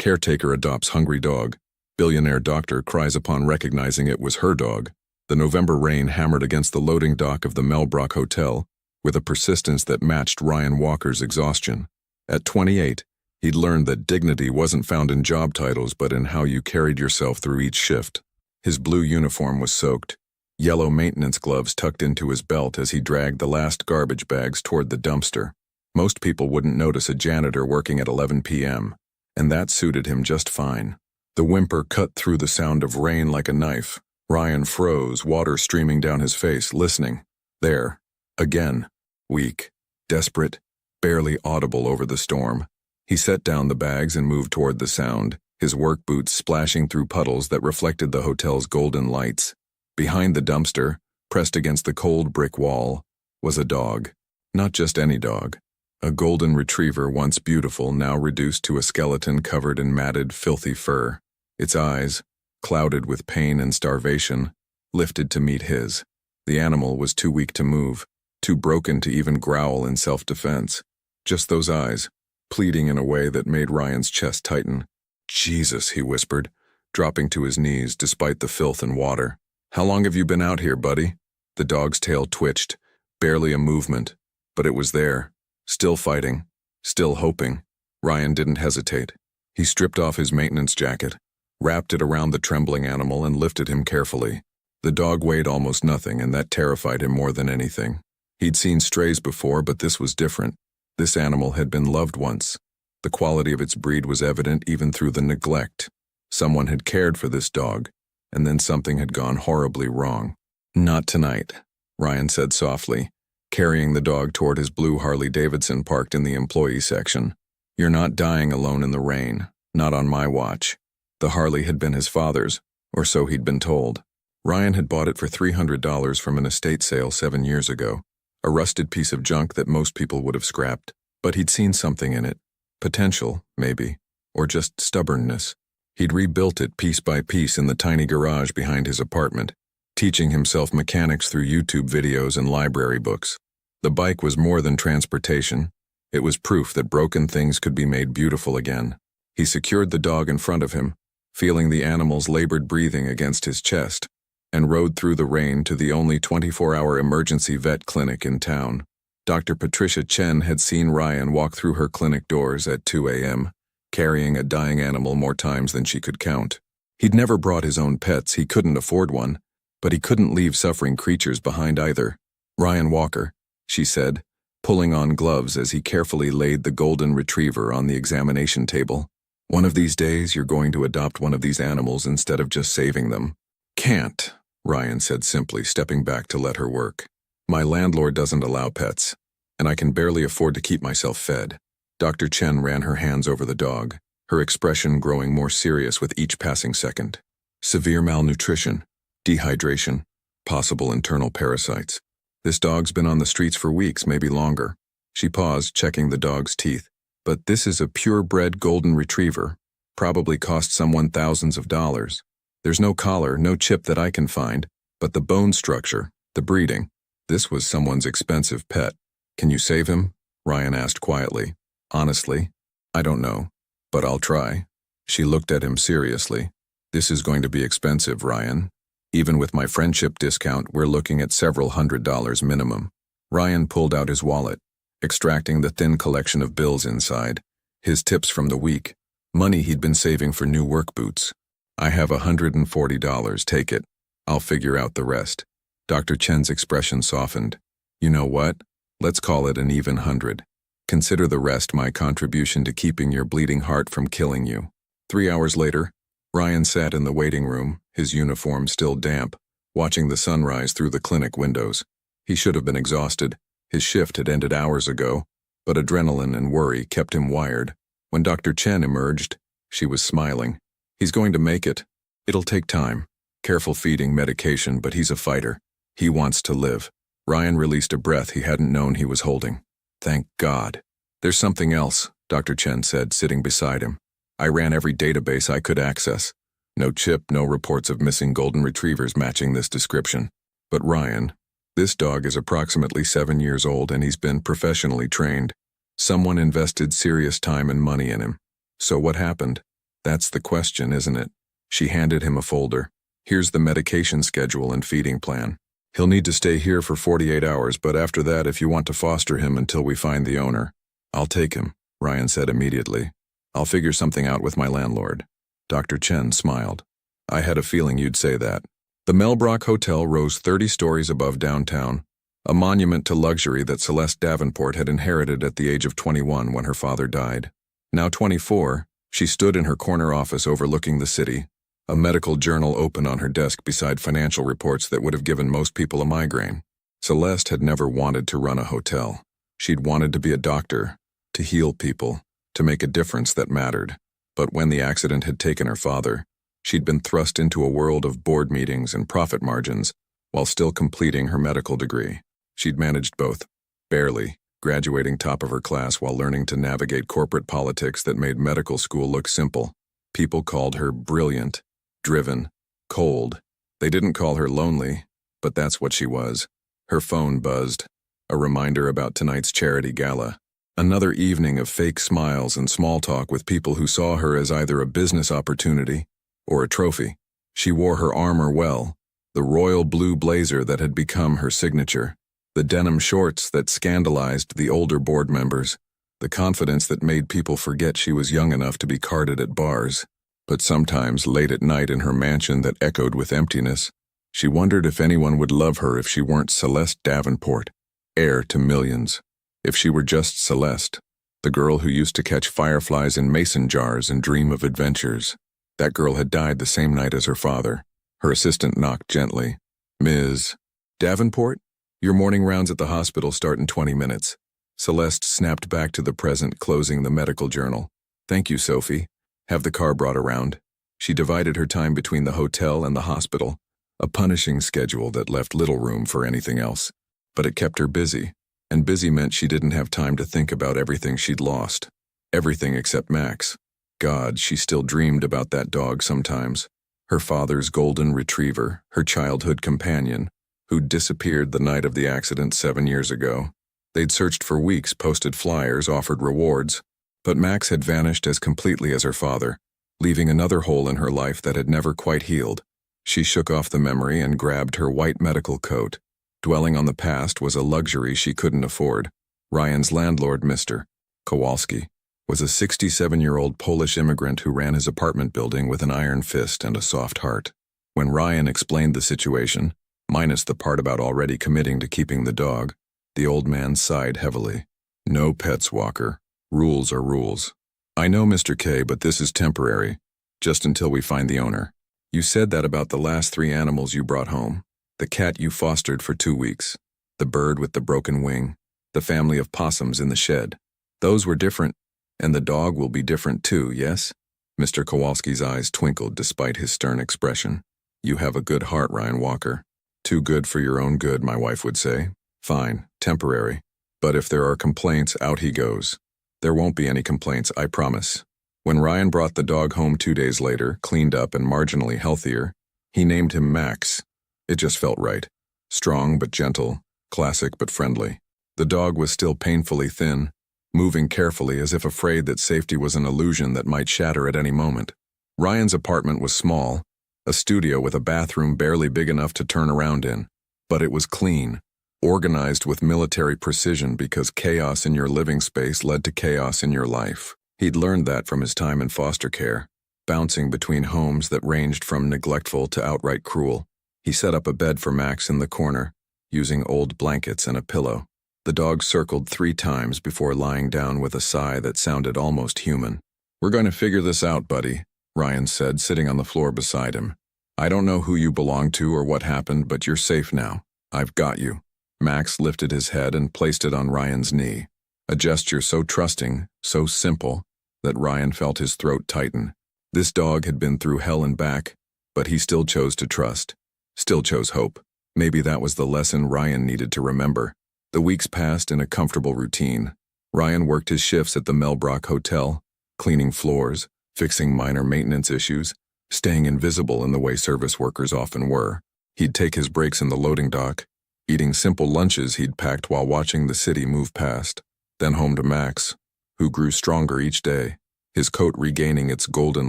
Caretaker adopts hungry dog. Billionaire doctor cries upon recognizing it was her dog. The November rain hammered against the loading dock of the Melbrook Hotel with a persistence that matched Ryan Walker's exhaustion. At 28, he'd learned that dignity wasn't found in job titles but in how you carried yourself through each shift. His blue uniform was soaked, yellow maintenance gloves tucked into his belt as he dragged the last garbage bags toward the dumpster. Most people wouldn't notice a janitor working at 11 p.m., and that suited him just fine. The whimper cut through the sound of rain like a knife. Ryan froze, water streaming down his face, listening. There. Again. Weak. Desperate. Barely audible over the storm. He set down the bags and moved toward the sound, his work boots splashing through puddles that reflected the hotel's golden lights. Behind the dumpster, pressed against the cold brick wall, was a dog. Not just any dog. A golden retriever once beautiful, now reduced to a skeleton covered in matted, filthy fur. Its eyes, clouded with pain and starvation, lifted to meet his. The animal was too weak to move, too broken to even growl in self-defense. Just those eyes, pleading in a way that made Ryan's chest tighten. "Jesus," he whispered, dropping to his knees despite the filth and water. "How long have you been out here, buddy?" The dog's tail twitched, barely a movement, but it was there. Still fighting, still hoping. Ryan didn't hesitate. He stripped off his maintenance jacket, wrapped it around the trembling animal and lifted him carefully. The dog weighed almost nothing, and that terrified him more than anything. He'd seen strays before, but this was different. This animal had been loved once. The quality of its breed was evident even through the neglect. Someone had cared for this dog, and then something had gone horribly wrong. "Not tonight," Ryan said softly, carrying the dog toward his blue Harley-Davidson parked in the employee section. "You're not dying alone in the rain, not on my watch." The Harley had been his father's, or so he'd been told. Ryan had bought it for $300 from an estate sale 7 years ago, a rusted piece of junk that most people would have scrapped. But he'd seen something in it. Potential, maybe, or just stubbornness. He'd rebuilt it piece by piece in the tiny garage behind his apartment, teaching himself mechanics through YouTube videos and library books. The bike was more than transportation. It was proof that broken things could be made beautiful again. He secured the dog in front of him, feeling the animal's labored breathing against his chest, and rode through the rain to the only 24-hour emergency vet clinic in town. Dr. Patricia Chen had seen Ryan walk through her clinic doors at 2 a.m., carrying a dying animal more times than she could count. He'd never brought his own pets, he couldn't afford one, but he couldn't leave suffering creatures behind either. "Ryan Walker," she said, pulling on gloves as he carefully laid the golden retriever on the examination table. "One of these days, you're going to adopt one of these animals instead of just saving them." "Can't," Ryan said simply, stepping back to let her work. "My landlord doesn't allow pets, and I can barely afford to keep myself fed." Dr. Chen ran her hands over the dog, her expression growing more serious with each passing second. "Severe malnutrition, dehydration, possible internal parasites. This dog's been on the streets for weeks, maybe longer." She paused, checking the dog's teeth. "But this is a purebred golden retriever. Probably cost someone thousands of dollars. There's no collar, no chip that I can find, but the bone structure, the breeding. This was someone's expensive pet. Can you save him?" Ryan asked quietly. "Honestly, I don't know, but I'll try." She looked at him seriously. "This is going to be expensive, Ryan. Even with my friendship discount, we're looking at several $100s minimum." Ryan pulled out his wallet, extracting the thin collection of bills inside, his tips from the week, money he'd been saving for new work boots. "I have $140, take it. I'll figure out the rest." Dr. Chen's expression softened. "You know what? Let's call it an even 100. Consider the rest my contribution to keeping your bleeding heart from killing you." 3 hours later, Ryan sat in the waiting room, his uniform still damp, watching the sunrise through the clinic windows. He should have been exhausted. His shift had ended hours ago, but adrenaline and worry kept him wired. When Dr. Chen emerged, she was smiling. "He's going to make it. It'll take time. Careful feeding, medication, but he's a fighter. He wants to live." Ryan released a breath he hadn't known he was holding. "Thank God." "There's something else," Dr. Chen said, sitting beside him. "I ran every database I could access. No chip, no reports of missing golden retrievers matching this description. But Ryan, this dog is approximately 7 years old and he's been professionally trained. Someone invested serious time and money in him. So what happened? That's the question, isn't it? She handed him a folder. Here's the medication schedule and feeding plan. He'll need to stay here for 48 hours, but after that, if you want to foster him until we find the owner. I'll take him, Ryan said immediately. I'll figure something out with my landlord. Dr. Chen smiled. I had a feeling you'd say that. The Melbrook Hotel rose 30 stories above downtown, a monument to luxury that Celeste Davenport had inherited at the age of 21 when her father died. Now 24, she stood in her corner office overlooking the city, a medical journal open on her desk beside financial reports that would have given most people a migraine. Celeste had never wanted to run a hotel. She'd wanted to be a doctor, to heal people, to make a difference that mattered. But when the accident had taken her father, she'd been thrust into a world of board meetings and profit margins while still completing her medical degree. She'd managed both, barely, graduating top of her class while learning to navigate corporate politics that made medical school look simple. People called her brilliant, driven, cold. They didn't call her lonely, but that's what she was. Her phone buzzed, a reminder about tonight's charity gala. Another evening of fake smiles and small talk with people who saw her as either a business opportunity or a trophy. She wore her armor well, the royal blue blazer that had become her signature, the denim shorts that scandalized the older board members, the confidence that made people forget she was young enough to be carded at bars. But sometimes, late at night in her mansion that echoed with emptiness, she wondered if anyone would love her if she weren't Celeste Davenport, heir to millions. If she were just Celeste, the girl who used to catch fireflies in mason jars and dream of adventures. That girl had died the same night as her father. Her assistant knocked gently. Ms. Davenport? Your morning rounds at the hospital start in 20 minutes. Celeste snapped back to the present, closing the medical journal. Thank you, Sophie. Have the car brought around. She divided her time between the hotel and the hospital, a punishing schedule that left little room for anything else. But it kept her busy, and busy meant she didn't have time to think about everything she'd lost. Everything except Max. God, she still dreamed about that dog sometimes. Her father's golden retriever, her childhood companion, who'd disappeared the night of the accident 7 years ago. They'd searched for weeks, posted flyers, offered rewards, but Max had vanished as completely as her father, leaving another hole in her life that had never quite healed. She shook off the memory and grabbed her white medical coat. Dwelling on the past was a luxury she couldn't afford. Ryan's landlord, Mr. Kowalski, was a 67-year-old Polish immigrant who ran his apartment building with an iron fist and a soft heart. When Ryan explained the situation, minus the part about already committing to keeping the dog, the old man sighed heavily. No pets, Walker. Rules are rules. I know, Mr. K, but this is temporary, just until we find the owner. You said that about the last 3 animals you brought home. The cat you fostered for 2 weeks, the bird with the broken wing, the family of possums in the shed. Those were different, and the dog will be different too, yes? Mr. Kowalski's eyes twinkled despite his stern expression. You have a good heart, Ryan Walker. Too good for your own good, my wife would say. Fine, temporary. But if there are complaints, out he goes. There won't be any complaints, I promise. When Ryan brought the dog home 2 days later, cleaned up and marginally healthier, he named him Max. It just felt right. Strong but gentle, classic but friendly. The dog was still painfully thin, moving carefully as if afraid that safety was an illusion that might shatter at any moment. Ryan's apartment was small, a studio with a bathroom barely big enough to turn around in. But it was clean, organized with military precision because chaos in your living space led to chaos in your life. He'd learned that from his time in foster care, bouncing between homes that ranged from neglectful to outright cruel. He set up a bed for Max in the corner, using old blankets and a pillow. The dog circled 3 times before lying down with a sigh that sounded almost human. We're going to figure this out, buddy, Ryan said, sitting on the floor beside him. I don't know who you belong to or what happened, but you're safe now. I've got you. Max lifted his head and placed it on Ryan's knee, a gesture so trusting, so simple, that Ryan felt his throat tighten. This dog had been through hell and back, but he still chose to trust, still chose hope. Maybe that was the lesson Ryan needed to remember. The weeks passed in a comfortable routine. Ryan worked his shifts at the Melbrook Hotel, cleaning floors, fixing minor maintenance issues, staying invisible in the way service workers often were. He'd take his breaks in the loading dock, eating simple lunches he'd packed while watching the city move past, then home to Max, who grew stronger each day, his coat regaining its golden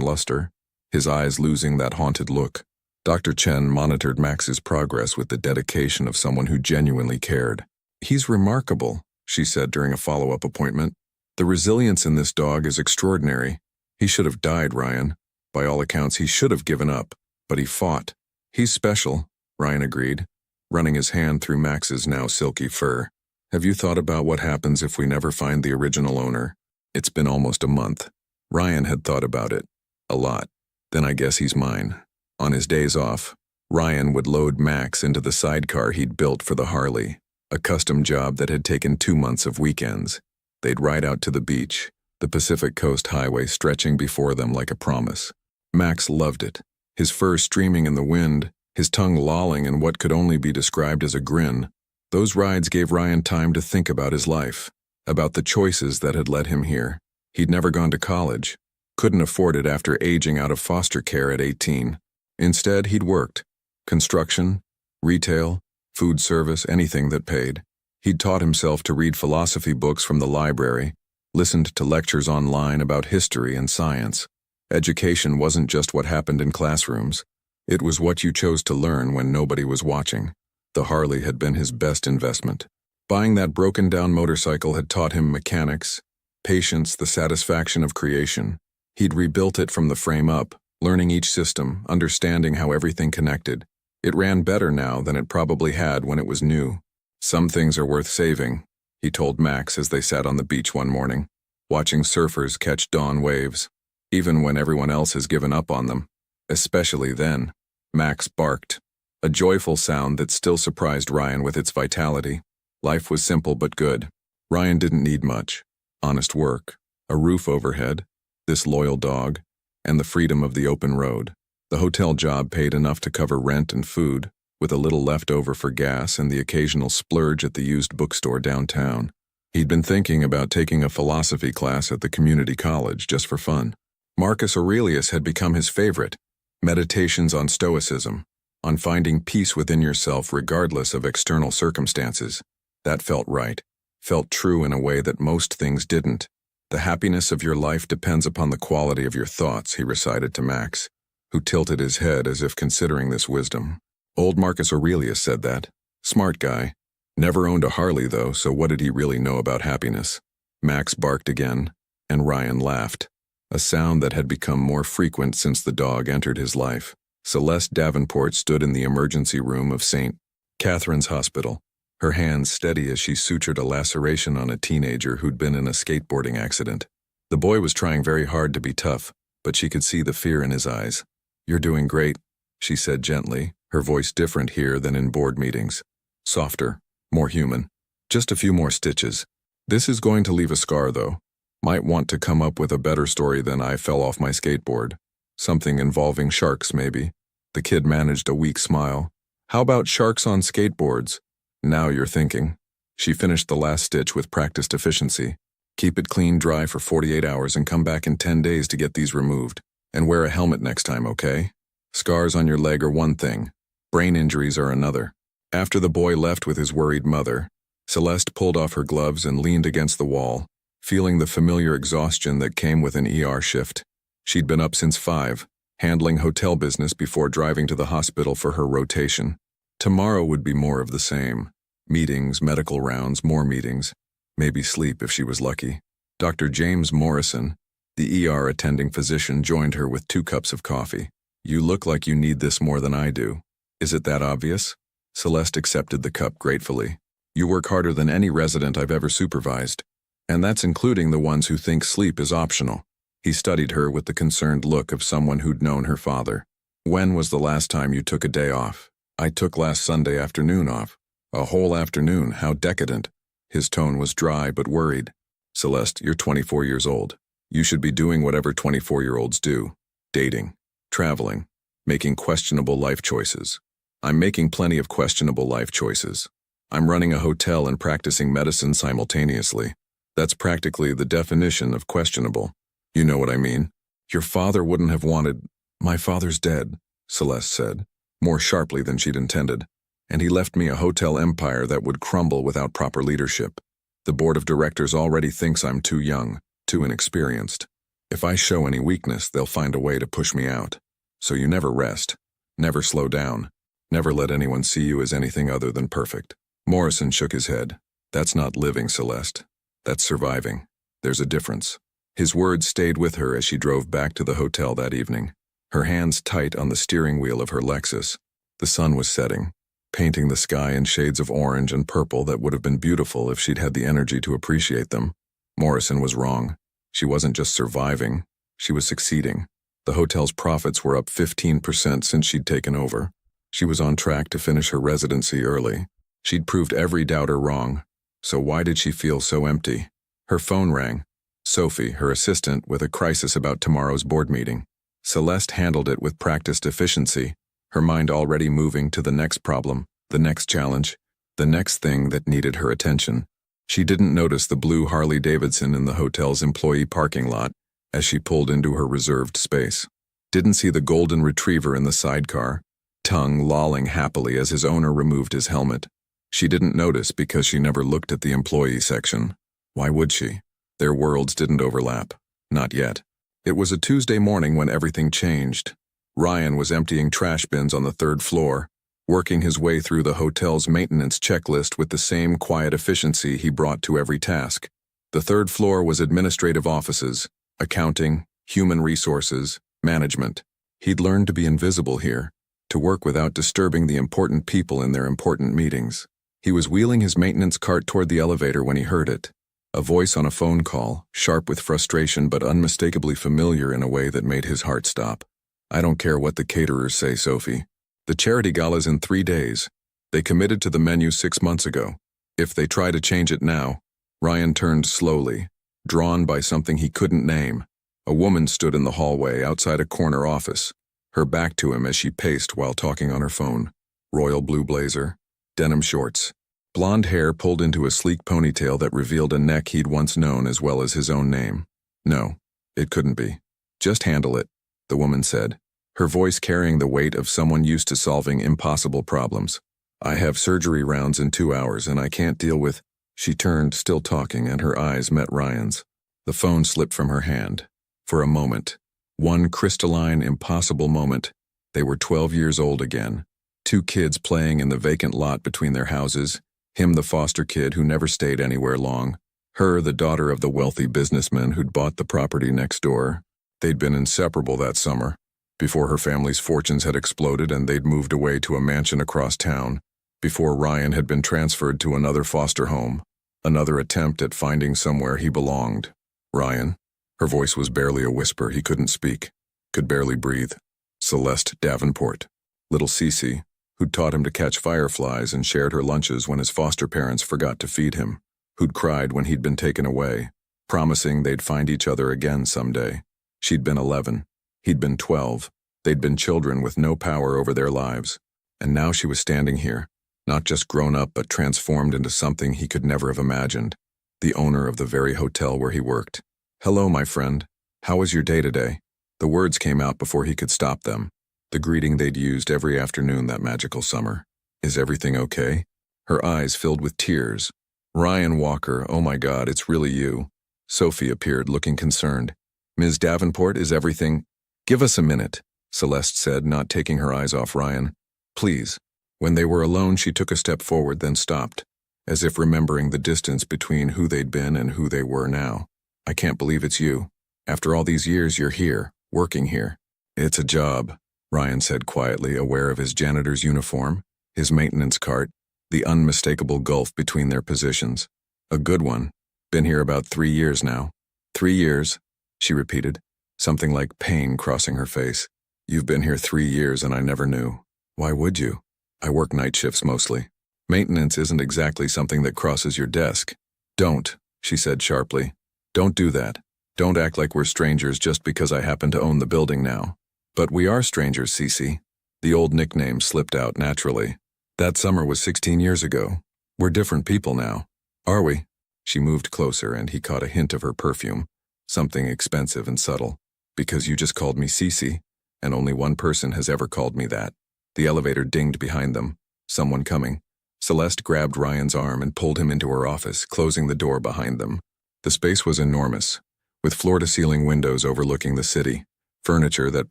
luster, his eyes losing that haunted look. Dr. Chen monitored Max's progress with the dedication of someone who genuinely cared. "He's remarkable," she said during a follow-up appointment. "The resilience in this dog is extraordinary. He should have died, Ryan. By all accounts, he should have given up, but he fought." "He's special," Ryan agreed, running his hand through Max's now silky fur. "Have you thought about what happens if we never find the original owner?" It's been almost a month. Ryan had thought about it. A lot. "Then I guess he's mine." On his days off, Ryan would load Max into the sidecar he'd built for the Harley, a custom job that had taken 2 months of weekends. They'd ride out to the beach, the Pacific Coast Highway stretching before them like a promise. Max loved it, his fur streaming in the wind, his tongue lolling in what could only be described as a grin. Those rides gave Ryan time to think about his life, about the choices that had led him here. He'd never gone to college, couldn't afford it after aging out of foster care at 18. Instead, he'd worked. Construction, retail, food service, anything that paid. He'd taught himself to read philosophy books from the library, listened to lectures online about history and science. Education wasn't just what happened in classrooms. It was what you chose to learn when nobody was watching. The Harley had been his best investment. Buying that broken-down motorcycle had taught him mechanics, patience, the satisfaction of creation. He'd rebuilt it from the frame up, learning each system, understanding how everything connected. It ran better now than it probably had when it was new. "Some things are worth saving," he told Max as they sat on the beach one morning, watching surfers catch dawn waves, even when everyone else has given up on them. Especially then. Max barked, a joyful sound that still surprised Ryan with its vitality. Life was simple but good. Ryan didn't need much. Honest work, a roof overhead, this loyal dog, and the freedom of the open road. The hotel job paid enough to cover rent and food, with a little left over for gas and the occasional splurge at the used bookstore downtown. He'd been thinking about taking a philosophy class at the community college just for fun. Marcus Aurelius had become his favorite. Meditations on stoicism, on finding peace within yourself regardless of external circumstances. That felt right, felt true in a way that most things didn't. "The happiness of your life depends upon the quality of your thoughts," he recited to Max, who tilted his head as if considering this wisdom. Old Marcus Aurelius said that. Smart guy. Never owned a Harley, though, so what did he really know about happiness? Max barked again, and Ryan laughed, a sound that had become more frequent since the dog entered his life. Celeste Davenport stood in the emergency room of St. Catherine's Hospital, her hands steady as she sutured a laceration on a teenager who'd been in a skateboarding accident. The boy was trying very hard to be tough, but she could see the fear in his eyes. "You're doing great," she said gently, her voice different here than in board meetings. Softer, more human. "Just a few more stitches. This is going to leave a scar, though. Might want to come up with a better story than 'I fell off my skateboard.' Something involving sharks, maybe." The kid managed a weak smile. "How about sharks on skateboards? Now you're thinking." She finished the last stitch with practiced efficiency. "Keep it clean dry for 48 hours and come back in 10 days to get these removed. And wear a helmet next time, okay? Scars on your leg are one thing. Brain injuries are another." After the boy left with his worried mother, Celeste pulled off her gloves and leaned against the wall, feeling the familiar exhaustion that came with an ER shift. She'd been up since 5, handling hotel business before driving to the hospital for her rotation. Tomorrow would be more of the same. Meetings, medical rounds, more meetings. Maybe sleep if she was lucky. Dr. James Morrison, the ER attending physician, joined her with 2 cups of coffee. "You look like you need this more than I do. Is it that obvious?" Celeste accepted the cup gratefully. "You work harder than any resident I've ever supervised. And that's including the ones who think sleep is optional." He studied her with the concerned look of someone who'd known her father. "When was the last time you took a day off?" "I took last Sunday afternoon off." "A whole afternoon, how decadent." His tone was dry but worried. "Celeste, you're 24 years old. You should be doing whatever 24-year-olds do. Dating, traveling, making questionable life choices. I'm making plenty of questionable life choices. I'm running a hotel and practicing medicine simultaneously. That's practically the definition of questionable. You know what I mean? Your father wouldn't have wanted—" "My father's dead," Celeste said, more sharply than she'd intended. "And he left me a hotel empire that would crumble without proper leadership. The board of directors already thinks I'm too young, too inexperienced. If I show any weakness, they'll find a way to push me out. So you never rest, never slow down, never let anyone see you as anything other than perfect. Morrison shook his head. That's not living, Celeste. That's surviving. There's a difference. His words stayed with her as she drove back to the hotel that evening, her hands tight on the steering wheel of her Lexus. The sun was setting, painting the sky in shades of orange and purple that would have been beautiful if she'd had the energy to appreciate them. Morrison was wrong. She wasn't just surviving, she was succeeding. The hotel's profits were up 15% since she'd taken over. She was on track to finish her residency early. She'd proved every doubter wrong. So why did she feel so empty? Her phone rang. Sophie, her assistant, with a crisis about tomorrow's board meeting. Celeste handled it with practiced efficiency, her mind already moving to the next problem, the next challenge, the next thing that needed her attention. She didn't notice the blue Harley-Davidson in the hotel's employee parking lot as she pulled into her reserved space. Didn't see the golden retriever in the sidecar, tongue lolling happily as his owner removed his helmet. She didn't notice because she never looked at the employee section. Why would she? Their worlds didn't overlap. Not yet. It was a Tuesday morning when everything changed. Ryan was emptying trash bins on the third floor, working his way through the hotel's maintenance checklist with the same quiet efficiency he brought to every task. The third floor was administrative offices, accounting, human resources, management. He'd learned to be invisible here, to work without disturbing the important people in their important meetings. He was wheeling his maintenance cart toward the elevator when he heard it. A voice on a phone call, sharp with frustration but unmistakably familiar in a way that made his heart stop. I don't care what the caterers say, Sophie. The charity gala's in 3 days. They committed to the menu 6 months ago. If they try to change it now. Ryan turned slowly, drawn by something he couldn't name. A woman stood in the hallway outside a corner office, her back to him as she paced while talking on her phone. Royal blue blazer, denim shorts, blonde hair pulled into a sleek ponytail that revealed a neck he'd once known as well as his own name. No, it couldn't be. Just handle it, the woman said, her voice carrying the weight of someone used to solving impossible problems. I have surgery rounds in 2 hours and I can't deal with... She turned, still talking, and her eyes met Ryan's. The phone slipped from her hand. For a moment, one crystalline, impossible moment, they were 12 years old again. 2 kids playing in the vacant lot between their houses, him the foster kid who never stayed anywhere long, her the daughter of the wealthy businessman who'd bought the property next door. They'd been inseparable that summer, before her family's fortunes had exploded and they'd moved away to a mansion across town, before Ryan had been transferred to another foster home, another attempt at finding somewhere he belonged. Ryan. Her voice was barely a whisper. He couldn't speak, could barely breathe. Celeste Davenport. Little Cece, who'd taught him to catch fireflies and shared her lunches when his foster parents forgot to feed him, who'd cried when he'd been taken away, promising they'd find each other again someday. She'd been 11. He'd been 12. They'd been children with no power over their lives. And now she was standing here, not just grown up but transformed into something he could never have imagined, the owner of the very hotel where he worked. Hello, my friend. How was your day today? The words came out before he could stop them, the greeting they'd used every afternoon that magical summer. Is everything okay? Her eyes filled with tears. Ryan Walker, oh my God, it's really you. Sophie appeared, looking concerned. Ms. Davenport, is everything... Give us a minute, Celeste said, not taking her eyes off Ryan. Please. When they were alone, she took a step forward, then stopped, as if remembering the distance between who they'd been and who they were now. I can't believe it's you. After all these years, you're here, working here. It's a job, Ryan said quietly, aware of his janitor's uniform, his maintenance cart, the unmistakable gulf between their positions. A good one. Been here about 3 years now. 3 years, she repeated, something like pain crossing her face. You've been here 3 years and I never knew. Why would you? I work night shifts mostly. Maintenance isn't exactly something that crosses your desk. Don't, she said sharply. Don't do that. Don't act like we're strangers just because I happen to own the building now. But we are strangers, Cece. The old nickname slipped out naturally. That summer was 16 years ago. We're different people now. Are we? She moved closer and he caught a hint of her perfume, something expensive and subtle. Because you just called me Cece, and only one person has ever called me that. The elevator dinged behind them. Someone coming. Celeste grabbed Ryan's arm and pulled him into her office, closing the door behind them. The space was enormous. with floor-to-ceiling windows overlooking the city, furniture that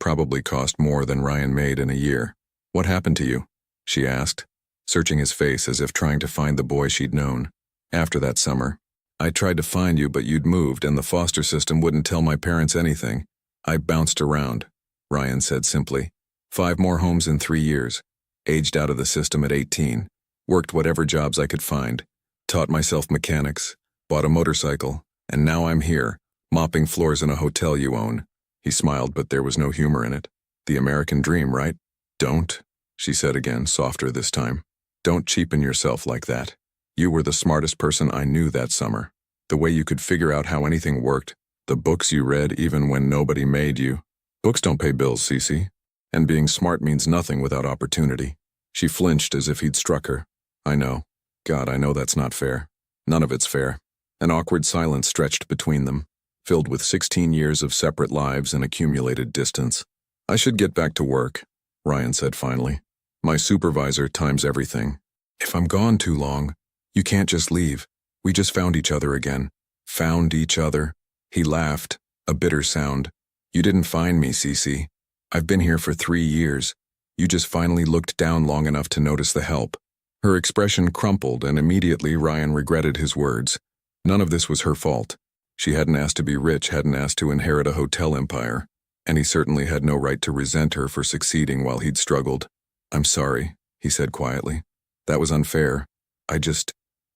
probably cost more than Ryan made in a year. "What happened to you?" she asked, searching his face as if trying to find the boy she'd known. "After that summer, I tried to find you, but you'd moved and the foster system wouldn't tell my parents anything. I bounced around," Ryan said simply. 5 more homes in 3 years. Aged out of the system at 18. Worked whatever jobs I could find. Taught myself mechanics. Bought a motorcycle. And now I'm here, mopping floors in a hotel you own." He smiled, but there was no humor in it. "The American dream, right?" "Don't," she said again, softer this time. "Don't cheapen yourself like that. You were the smartest person I knew that summer. The way you could figure out how anything worked. The books you read even when nobody made you. Books don't pay bills, Cece. And being smart means nothing without opportunity." She flinched as if he'd struck her. "I know. God, I know that's not fair. None of it's fair." An awkward silence stretched between them, filled with 16 years of separate lives and accumulated distance. "I should get back to work," Ryan said finally. "My supervisor times everything. If I'm gone too long, you can't just leave. We just found each other again." "Found each other?" He laughed, a bitter sound. "You didn't find me, Cece. I've been here for 3 years. You just finally looked down long enough to notice the help." Her expression crumpled, and immediately Ryan regretted his words. None of this was her fault. She hadn't asked to be rich, hadn't asked to inherit a hotel empire, and he certainly had no right to resent her for succeeding while he'd struggled. "I'm sorry," he said quietly. "That was unfair.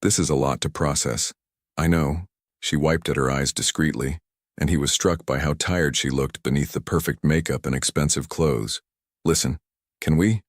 This is a lot to process." "I know." She wiped at her eyes discreetly, and he was struck by how tired she looked beneath the perfect makeup and expensive clothes. "Listen, can we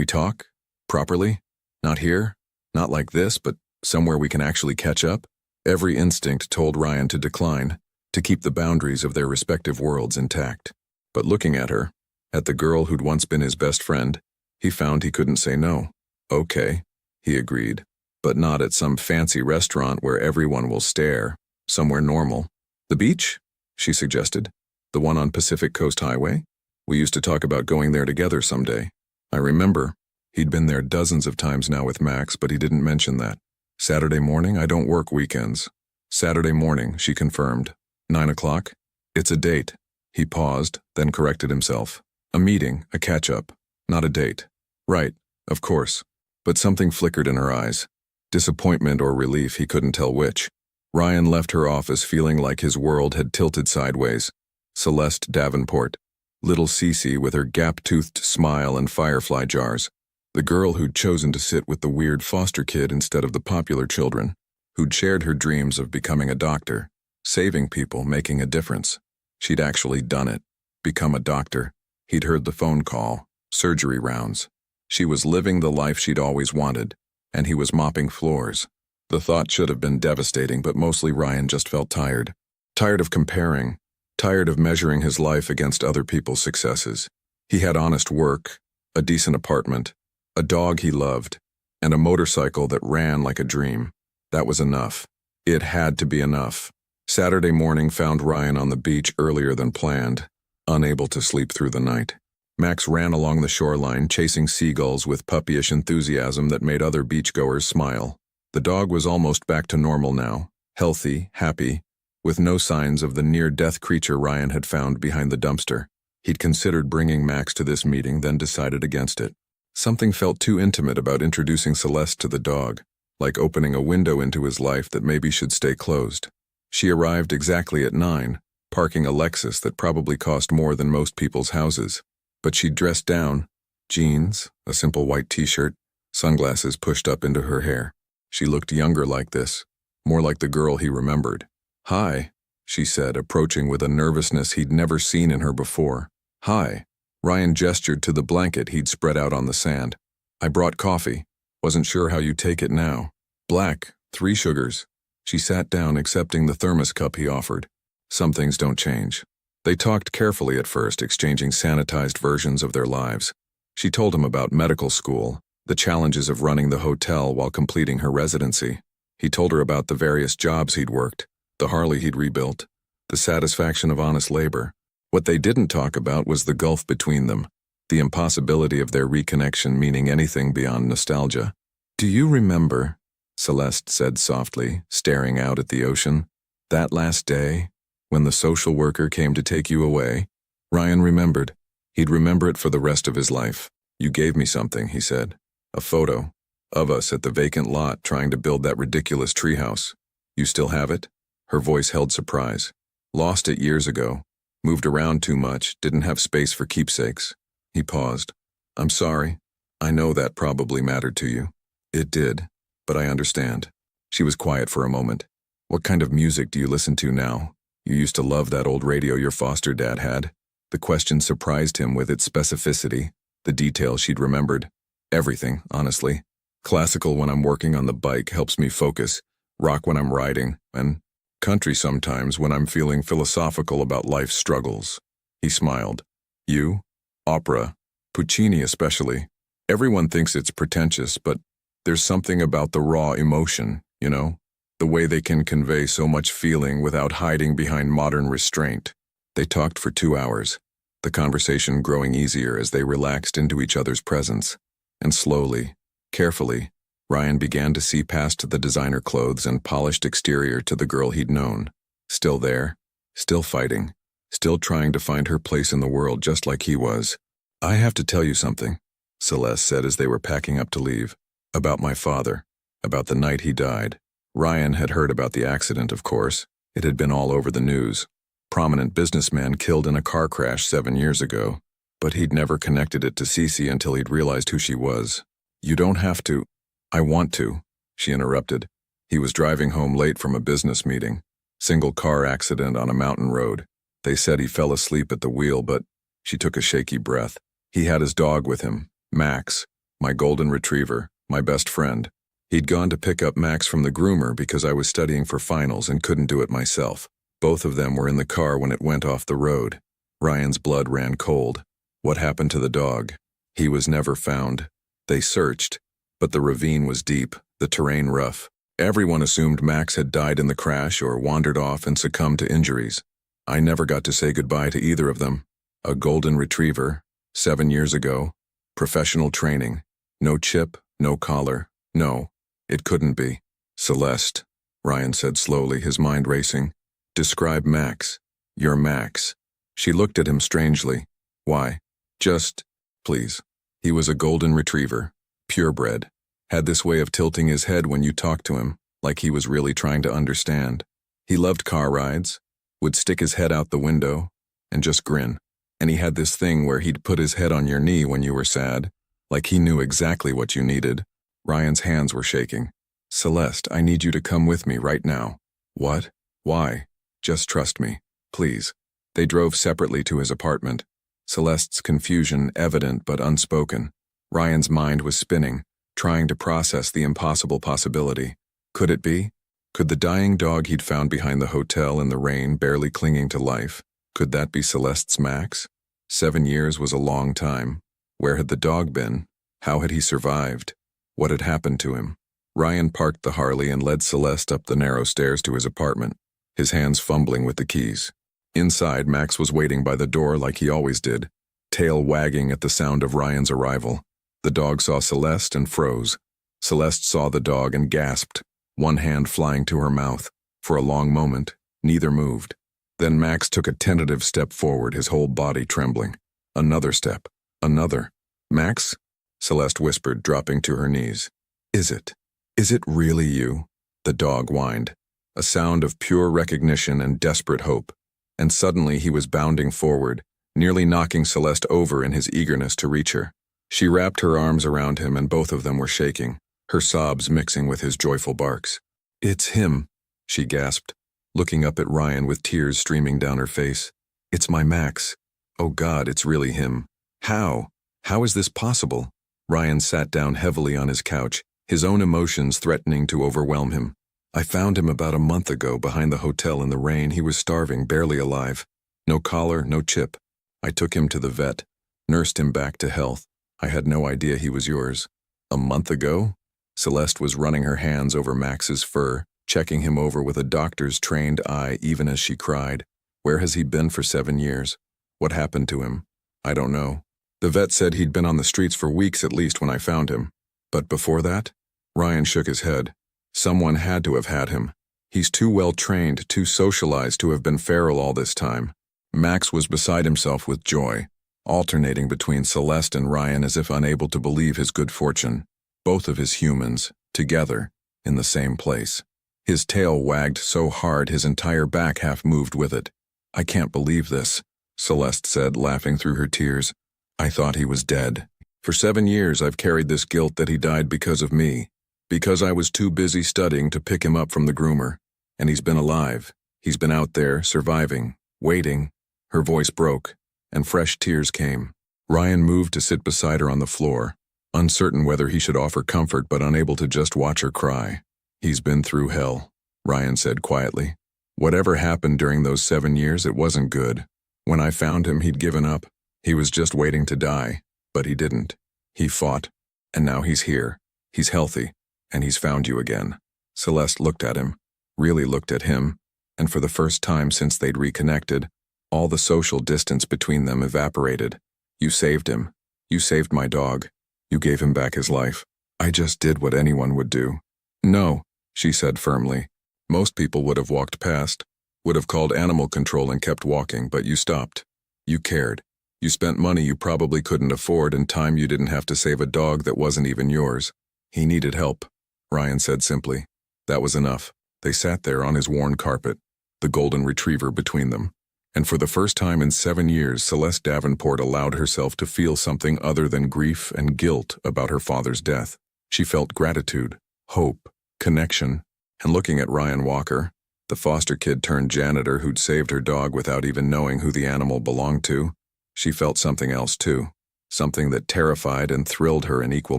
talk? Properly? Not here? Not like this, but somewhere we can actually catch up?" Every instinct told Ryan to decline, to keep the boundaries of their respective worlds intact. But looking at her, at the girl who'd once been his best friend, he found he couldn't say no. "Okay," he agreed, "but not at some fancy restaurant where everyone will stare. Somewhere normal." "The beach?" she suggested. "The one on Pacific Coast Highway? We used to talk about going there together someday." I remember. He'd been there dozens of times now with Max, but he didn't mention that. "Saturday morning? I don't work weekends." "Saturday morning," she confirmed. 9 o'clock? "It's a date." He paused, then corrected himself. "A meeting, a catch-up, not a date." "Right, of course." But something flickered in her eyes. Disappointment or relief, he couldn't tell which. Ryan left her office feeling like his world had tilted sideways. Celeste Davenport. Little Cece with her gap-toothed smile and firefly jars. The girl who'd chosen to sit with the weird foster kid instead of the popular children. Who'd shared her dreams of becoming a doctor. Saving people, making a difference. She'd actually done it. Become a doctor. He'd heard the phone call. Surgery rounds. She was living the life she'd always wanted. And he was mopping floors. The thought should have been devastating, but mostly Ryan just felt tired. Tired of comparing. Tired of measuring his life against other people's successes. He had honest work, a decent apartment, a dog he loved, and a motorcycle that ran like a dream. That was enough. It had to be enough. Saturday morning found Ryan on the beach earlier than planned, unable to sleep through the night. Max ran along the shoreline, chasing seagulls with puppyish enthusiasm that made other beachgoers smile. The dog was almost back to normal now, healthy, happy, with no signs of the near-death creature Ryan had found behind the dumpster. He'd considered bringing Max to this meeting, then decided against it. Something felt too intimate about introducing Celeste to the dog, like opening a window into his life that maybe should stay closed. She arrived exactly at 9, parking a Lexus that probably cost more than most people's houses. But she'd dressed down, jeans, a simple white t-shirt, sunglasses pushed up into her hair. She looked younger like this, more like the girl he remembered. "Hi," she said, approaching with a nervousness he'd never seen in her before. "Hi." Ryan gestured to the blanket he'd spread out on the sand. "I brought coffee. Wasn't sure how you'd take it now." "Black, 3 sugars." She sat down, accepting the thermos cup he offered. Some things don't change. They talked carefully at first, exchanging sanitized versions of their lives. She told him about medical school, the challenges of running the hotel while completing her residency. He told her about the various jobs he'd worked, the Harley he'd rebuilt, the satisfaction of honest labor. What they didn't talk about was the gulf between them, the impossibility of their reconnection meaning anything beyond nostalgia. "Do you remember," Celeste said softly, staring out at the ocean, "that last day? When the social worker came to take you away, Ryan remembered. He'd remember it for the rest of his life. You gave me something, he said. A photo of us at the vacant lot trying to build that ridiculous treehouse. You still have it? Her voice held surprise. Lost it years ago. Moved around too much, didn't have space for keepsakes. He paused. I'm sorry. I know that probably mattered to you. It did, but I understand. She was quiet for a moment. What kind of music do you listen to now? You used to love that old radio your foster dad had. The question surprised him with its specificity, the details she'd remembered. Everything, honestly. Classical when I'm working on the bike helps me focus, rock when I'm riding, and country sometimes when I'm feeling philosophical about life's struggles. He smiled. You? Opera. Puccini especially. Everyone thinks it's pretentious, but there's something about the raw emotion, you know? The way they can convey so much feeling without hiding behind modern restraint. They talked for 2 hours, the conversation growing easier as they relaxed into each other's presence. And slowly, carefully, Ryan began to see past the designer clothes and polished exterior to the girl he'd known. Still there, still fighting, still trying to find her place in the world just like he was. I have to tell you something, Celeste said as they were packing up to leave. About my father, about the night he died. Ryan had heard about the accident, of course. It had been all over the news. Prominent businessman killed in a car crash 7 years ago. But he'd never connected it to Cece until he'd realized who she was. You don't have to. I want to, she interrupted. He was driving home late from a business meeting. Single car accident on a mountain road. They said he fell asleep at the wheel, but she took a shaky breath. He had his dog with him, Max, my golden retriever, my best friend. He'd gone to pick up Max from the groomer because I was studying for finals and couldn't do it myself. Both of them were in the car when it went off the road. Ryan's blood ran cold. What happened to the dog? He was never found. They searched, but the ravine was deep, the terrain rough. Everyone assumed Max had died in the crash or wandered off and succumbed to injuries. I never got to say goodbye to either of them. A golden retriever, 7 years ago. Professional training. No chip, no collar. No, it couldn't be. Celeste, Ryan said slowly, his mind racing. Describe Max. You're Max. She looked at him strangely. Why? Just, please. He was a golden retriever, purebred. Had this way of tilting his head when you talked to him, like he was really trying to understand. He loved car rides, would stick his head out the window, and just grin. And he had this thing where he'd put his head on your knee when you were sad, like he knew exactly what you needed. Ryan's hands were shaking. Celeste, I need you to come with me right now. What? Why? Just trust me, please. They drove separately to his apartment. Celeste's confusion evident but unspoken. Ryan's mind was spinning, trying to process the impossible possibility. Could it be? Could the dying dog he'd found behind the hotel in the rain barely clinging to life, could that be Celeste's Max? 7 years was a long time. Where had the dog been? How had he survived? What had happened to him? Ryan parked the Harley and led Celeste up the narrow stairs to his apartment, his hands fumbling with the keys. Inside, Max was waiting by the door like he always did, tail wagging at the sound of Ryan's arrival. The dog saw Celeste and froze. Celeste saw the dog and gasped, one hand flying to her mouth. For a long moment, neither moved. Then Max took a tentative step forward, his whole body trembling. Another step. Another. Max? Celeste whispered, dropping to her knees. Is it really you? The dog whined. A sound of pure recognition and desperate hope. And suddenly he was bounding forward, nearly knocking Celeste over in his eagerness to reach her. She wrapped her arms around him and both of them were shaking, her sobs mixing with his joyful barks. It's him, she gasped, looking up at Ryan with tears streaming down her face. It's my Max. Oh God, it's really him. How? How is this possible? Ryan sat down heavily on his couch, his own emotions threatening to overwhelm him. I found him about a month ago behind the hotel in the rain. He was starving, barely alive. No collar, no chip. I took him to the vet, nursed him back to health. I had no idea he was yours. A month ago? Celeste was running her hands over Max's fur, checking him over with a doctor's trained eye even as she cried. Where has he been for 7 years? What happened to him? I don't know. The vet said he'd been on the streets for weeks at least when I found him. But before that? Ryan shook his head. Someone had to have had him. He's too well trained, too socialized to have been feral all this time. Max was beside himself with joy, alternating between Celeste and Ryan as if unable to believe his good fortune. Both of his humans, together, in the same place. His tail wagged so hard his entire back half moved with it. "I can't believe this," Celeste said, laughing through her tears. "I thought he was dead. For 7 years I've carried this guilt that he died because of me. Because I was too busy studying to pick him up from the groomer. And he's been alive. He's been out there, surviving, waiting." Her voice broke, and fresh tears came. Ryan moved to sit beside her on the floor, uncertain whether he should offer comfort but unable to just watch her cry. "He's been through hell," Ryan said quietly. "Whatever happened during those 7 years, it wasn't good. When I found him, he'd given up. He was just waiting to die, but he didn't. He fought, and now he's here. He's healthy, and he's found you again." Celeste looked at him, really looked at him, and for the first time since they'd reconnected, all the social distance between them evaporated. "You saved him. You saved my dog. You gave him back his life." "I just did what anyone would do." "No," she said firmly. "Most people would have walked past, would have called animal control and kept walking, but you stopped. You cared. You spent money you probably couldn't afford and time you didn't have to save a dog that wasn't even yours." "He needed help," Ryan said simply. That was enough. They sat there on his worn carpet, the golden retriever between them. And for the first time in 7 years, Celeste Davenport allowed herself to feel something other than grief and guilt about her father's death. She felt gratitude, hope, connection, and looking at Ryan Walker, the foster kid turned janitor who'd saved her dog without even knowing who the animal belonged to, she felt something else too, something that terrified and thrilled her in equal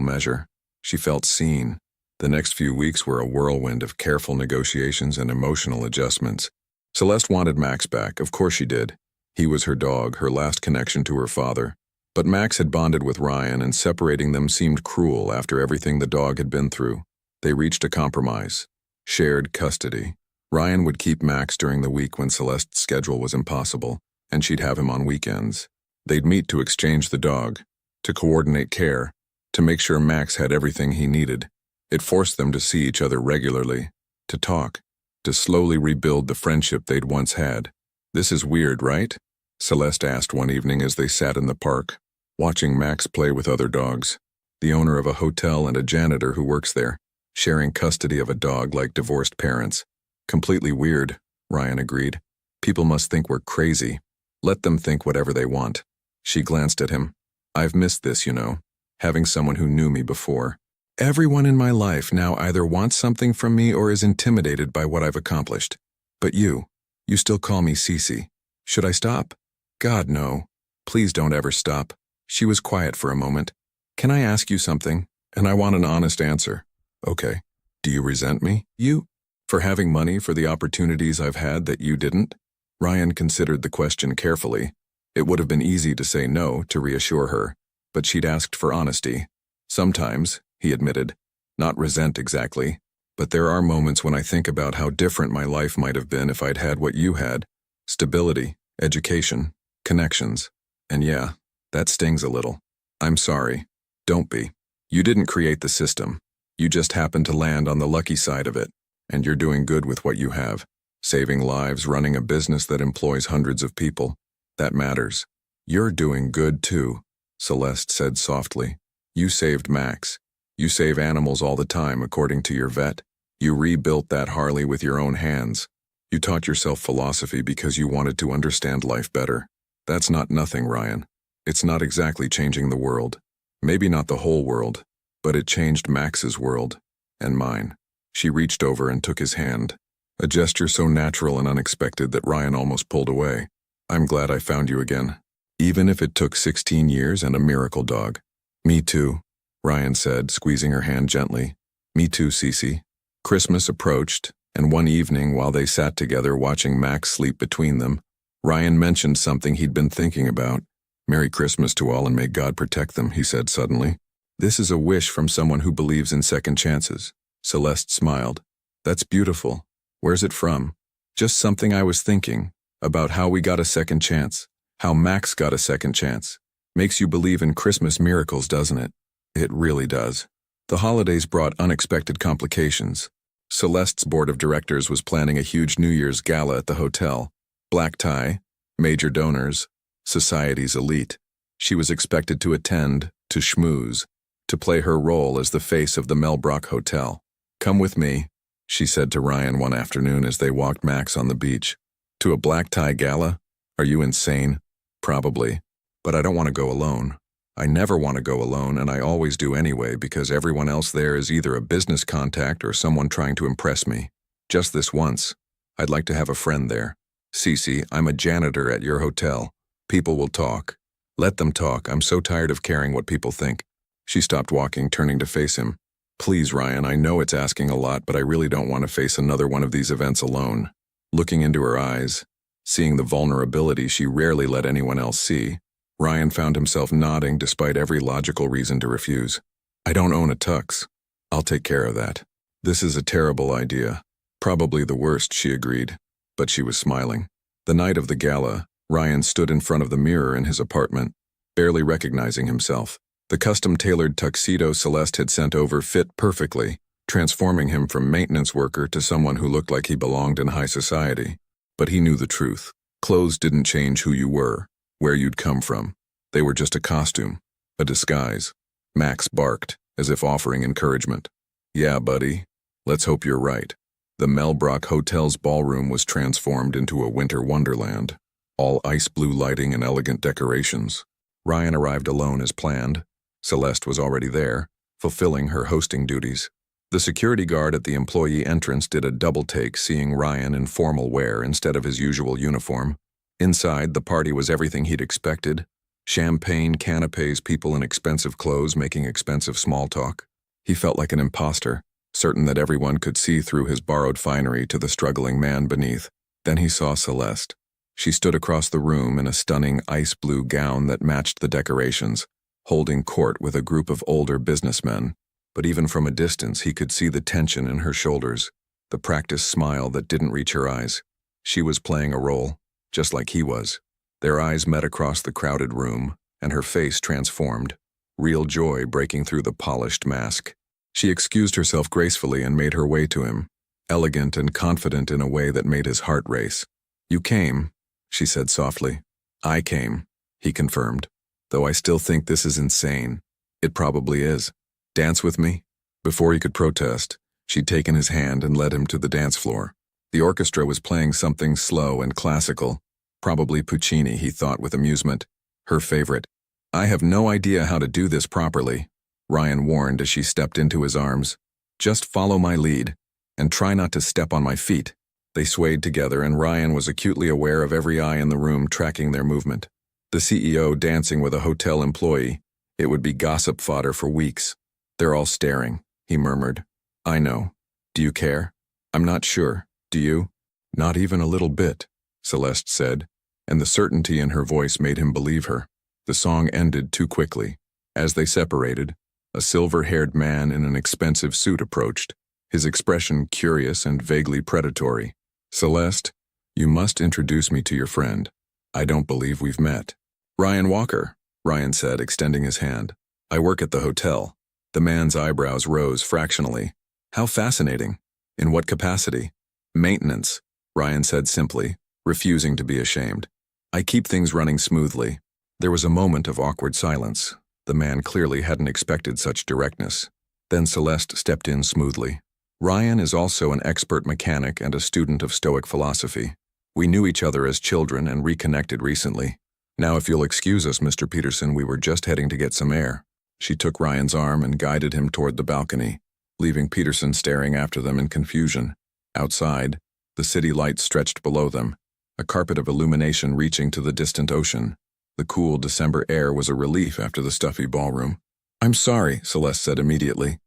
measure. She felt seen. The next few weeks were a whirlwind of careful negotiations and emotional adjustments. Celeste wanted Max back, of course she did. He was her dog, her last connection to her father. But Max had bonded with Ryan, and separating them seemed cruel after everything the dog had been through. They reached a compromise. Shared custody. Ryan would keep Max during the week when Celeste's schedule was impossible, and she'd have him on weekends. They'd meet to exchange the dog, to coordinate care, to make sure Max had everything he needed. It forced them to see each other regularly, to talk, to slowly rebuild the friendship they'd once had. "This is weird, right?" Celeste asked one evening as they sat in the park, watching Max play with other dogs. The owner of a hotel and a janitor who works there, sharing custody of a dog like divorced parents. "Completely weird," Ryan agreed. "People must think we're crazy. Let them think whatever they want." She glanced at him. "I've missed this, you know, having someone who knew me before. Everyone in my life now either wants something from me or is intimidated by what I've accomplished. But you still call me Cece. Should I stop?" "God, no. Please don't ever stop." She was quiet for a moment. "Can I ask you something? And I want an honest answer." "Okay. Do you resent me? For having money for the opportunities I've had that you didn't?" Ryan considered the question carefully. It would have been easy to say no, to reassure her, but she'd asked for honesty. "Sometimes," he admitted. "Not resent exactly, but there are moments when I think about how different my life might have been if I'd had what you had. Stability, education, connections. And yeah, that stings a little. I'm sorry. Don't be. You didn't create the system. You just happened to land on the lucky side of it, and you're doing good with what you have. Saving lives, running a business that employs hundreds of people. That matters. You're doing good too," Celeste said softly. "You saved Max. You save animals all the time, according to your vet. You rebuilt that Harley with your own hands. You taught yourself philosophy because you wanted to understand life better. That's not nothing, Ryan. It's not exactly changing the world. Maybe not the whole world, but it changed Max's world. And mine." She reached over and took his hand, a gesture so natural and unexpected that Ryan almost pulled away. "I'm glad I found you again, even if it took 16 years and a miracle dog." "Me too," Ryan said, squeezing her hand gently. "Me too, Cece." Christmas approached, and one evening while they sat together watching Max sleep between them, Ryan mentioned something he'd been thinking about. "Merry Christmas to all and may God protect them," he said suddenly. "This is a wish from someone who believes in second chances." Celeste smiled. "That's beautiful. Where's it from?" "Just something I was thinking, about how we got a second chance, how Max got a second chance. Makes you believe in Christmas miracles, doesn't it?" "It really does." The holidays brought unexpected complications. Celeste's board of directors was planning a huge New Year's gala at the hotel. Black tie, major donors, society's elite. She was expected to attend, to schmooze, to play her role as the face of the Melbrook Hotel. "Come with me," she said to Ryan one afternoon as they walked Max on the beach. "To a black tie gala? Are you insane?" "Probably. But I don't want to go alone. I never want to go alone, and I always do anyway because everyone else there is either a business contact or someone trying to impress me. Just this once. I'd like to have a friend there. Cece, I'm a janitor at your hotel. People will talk. Let them talk. I'm so tired of caring what people think." She stopped walking, turning to face him. "Please, Ryan, I know it's asking a lot, but I really don't want to face another one of these events alone." Looking into her eyes, seeing the vulnerability she rarely let anyone else see, Ryan found himself nodding despite every logical reason to refuse. "I don't own a tux. I'll take care of that." "This is a terrible idea. Probably the worst," she agreed, but she was smiling. The night of the gala, Ryan stood in front of the mirror in his apartment, barely recognizing himself. The custom-tailored tuxedo Celeste had sent over fit perfectly, transforming him from maintenance worker to someone who looked like he belonged in high society. But he knew the truth. Clothes didn't change who you were, where you'd come from. They were just a costume, a disguise. Max barked, as if offering encouragement. "Yeah, buddy. Let's hope you're right." The Melbrook Hotel's ballroom was transformed into a winter wonderland, all ice blue lighting and elegant decorations. Ryan arrived alone as planned. Celeste was already there, fulfilling her hosting duties. The security guard at the employee entrance did a double take seeing Ryan in formal wear instead of his usual uniform. Inside, the party was everything he'd expected. Champagne, canapes, people in expensive clothes making expensive small talk. He felt like an imposter, certain that everyone could see through his borrowed finery to the struggling man beneath. Then he saw Celeste. She stood across the room in a stunning ice blue gown that matched the decorations, holding court with a group of older businessmen. But even from a distance, he could see the tension in her shoulders, the practiced smile that didn't reach her eyes. She was playing a role, just like he was. Their eyes met across the crowded room, and her face transformed, real joy breaking through the polished mask. She excused herself gracefully and made her way to him, elegant and confident in a way that made his heart race. "You came," she said softly. "I came," he confirmed. "Though I still think this is insane." "It probably is. Dance with me?" Before he could protest, she'd taken his hand and led him to the dance floor. The orchestra was playing something slow and classical, probably Puccini, he thought with amusement. Her favorite. "I have no idea how to do this properly," Ryan warned as she stepped into his arms. "Just follow my lead, and try not to step on my feet." They swayed together, and Ryan was acutely aware of every eye in the room tracking their movement. The CEO dancing with a hotel employee. It would be gossip fodder for weeks. "They're all staring," he murmured. "I know. Do you care?" "I'm not sure. Do you?" "Not even a little bit," Celeste said, and the certainty in her voice made him believe her. The song ended too quickly. As they separated, a silver-haired man in an expensive suit approached, his expression curious and vaguely predatory. "Celeste, you must introduce me to your friend. I don't believe we've met." "Ryan Walker," Ryan said, extending his hand. "I work at the hotel." The man's eyebrows rose fractionally. "How fascinating. In what capacity?" "Maintenance," Ryan said simply, refusing to be ashamed. "I keep things running smoothly." There was a moment of awkward silence. The man clearly hadn't expected such directness. Then Celeste stepped in smoothly. "Ryan is also an expert mechanic and a student of Stoic philosophy. We knew each other as children and reconnected recently. Now if you'll excuse us, Mr. Peterson, we were just heading to get some air." She took Ryan's arm and guided him toward the balcony, leaving Peterson staring after them in confusion. Outside, the city lights stretched below them, a carpet of illumination reaching to the distant ocean. The cool December air was a relief after the stuffy ballroom. "I'm sorry," Celeste said immediately.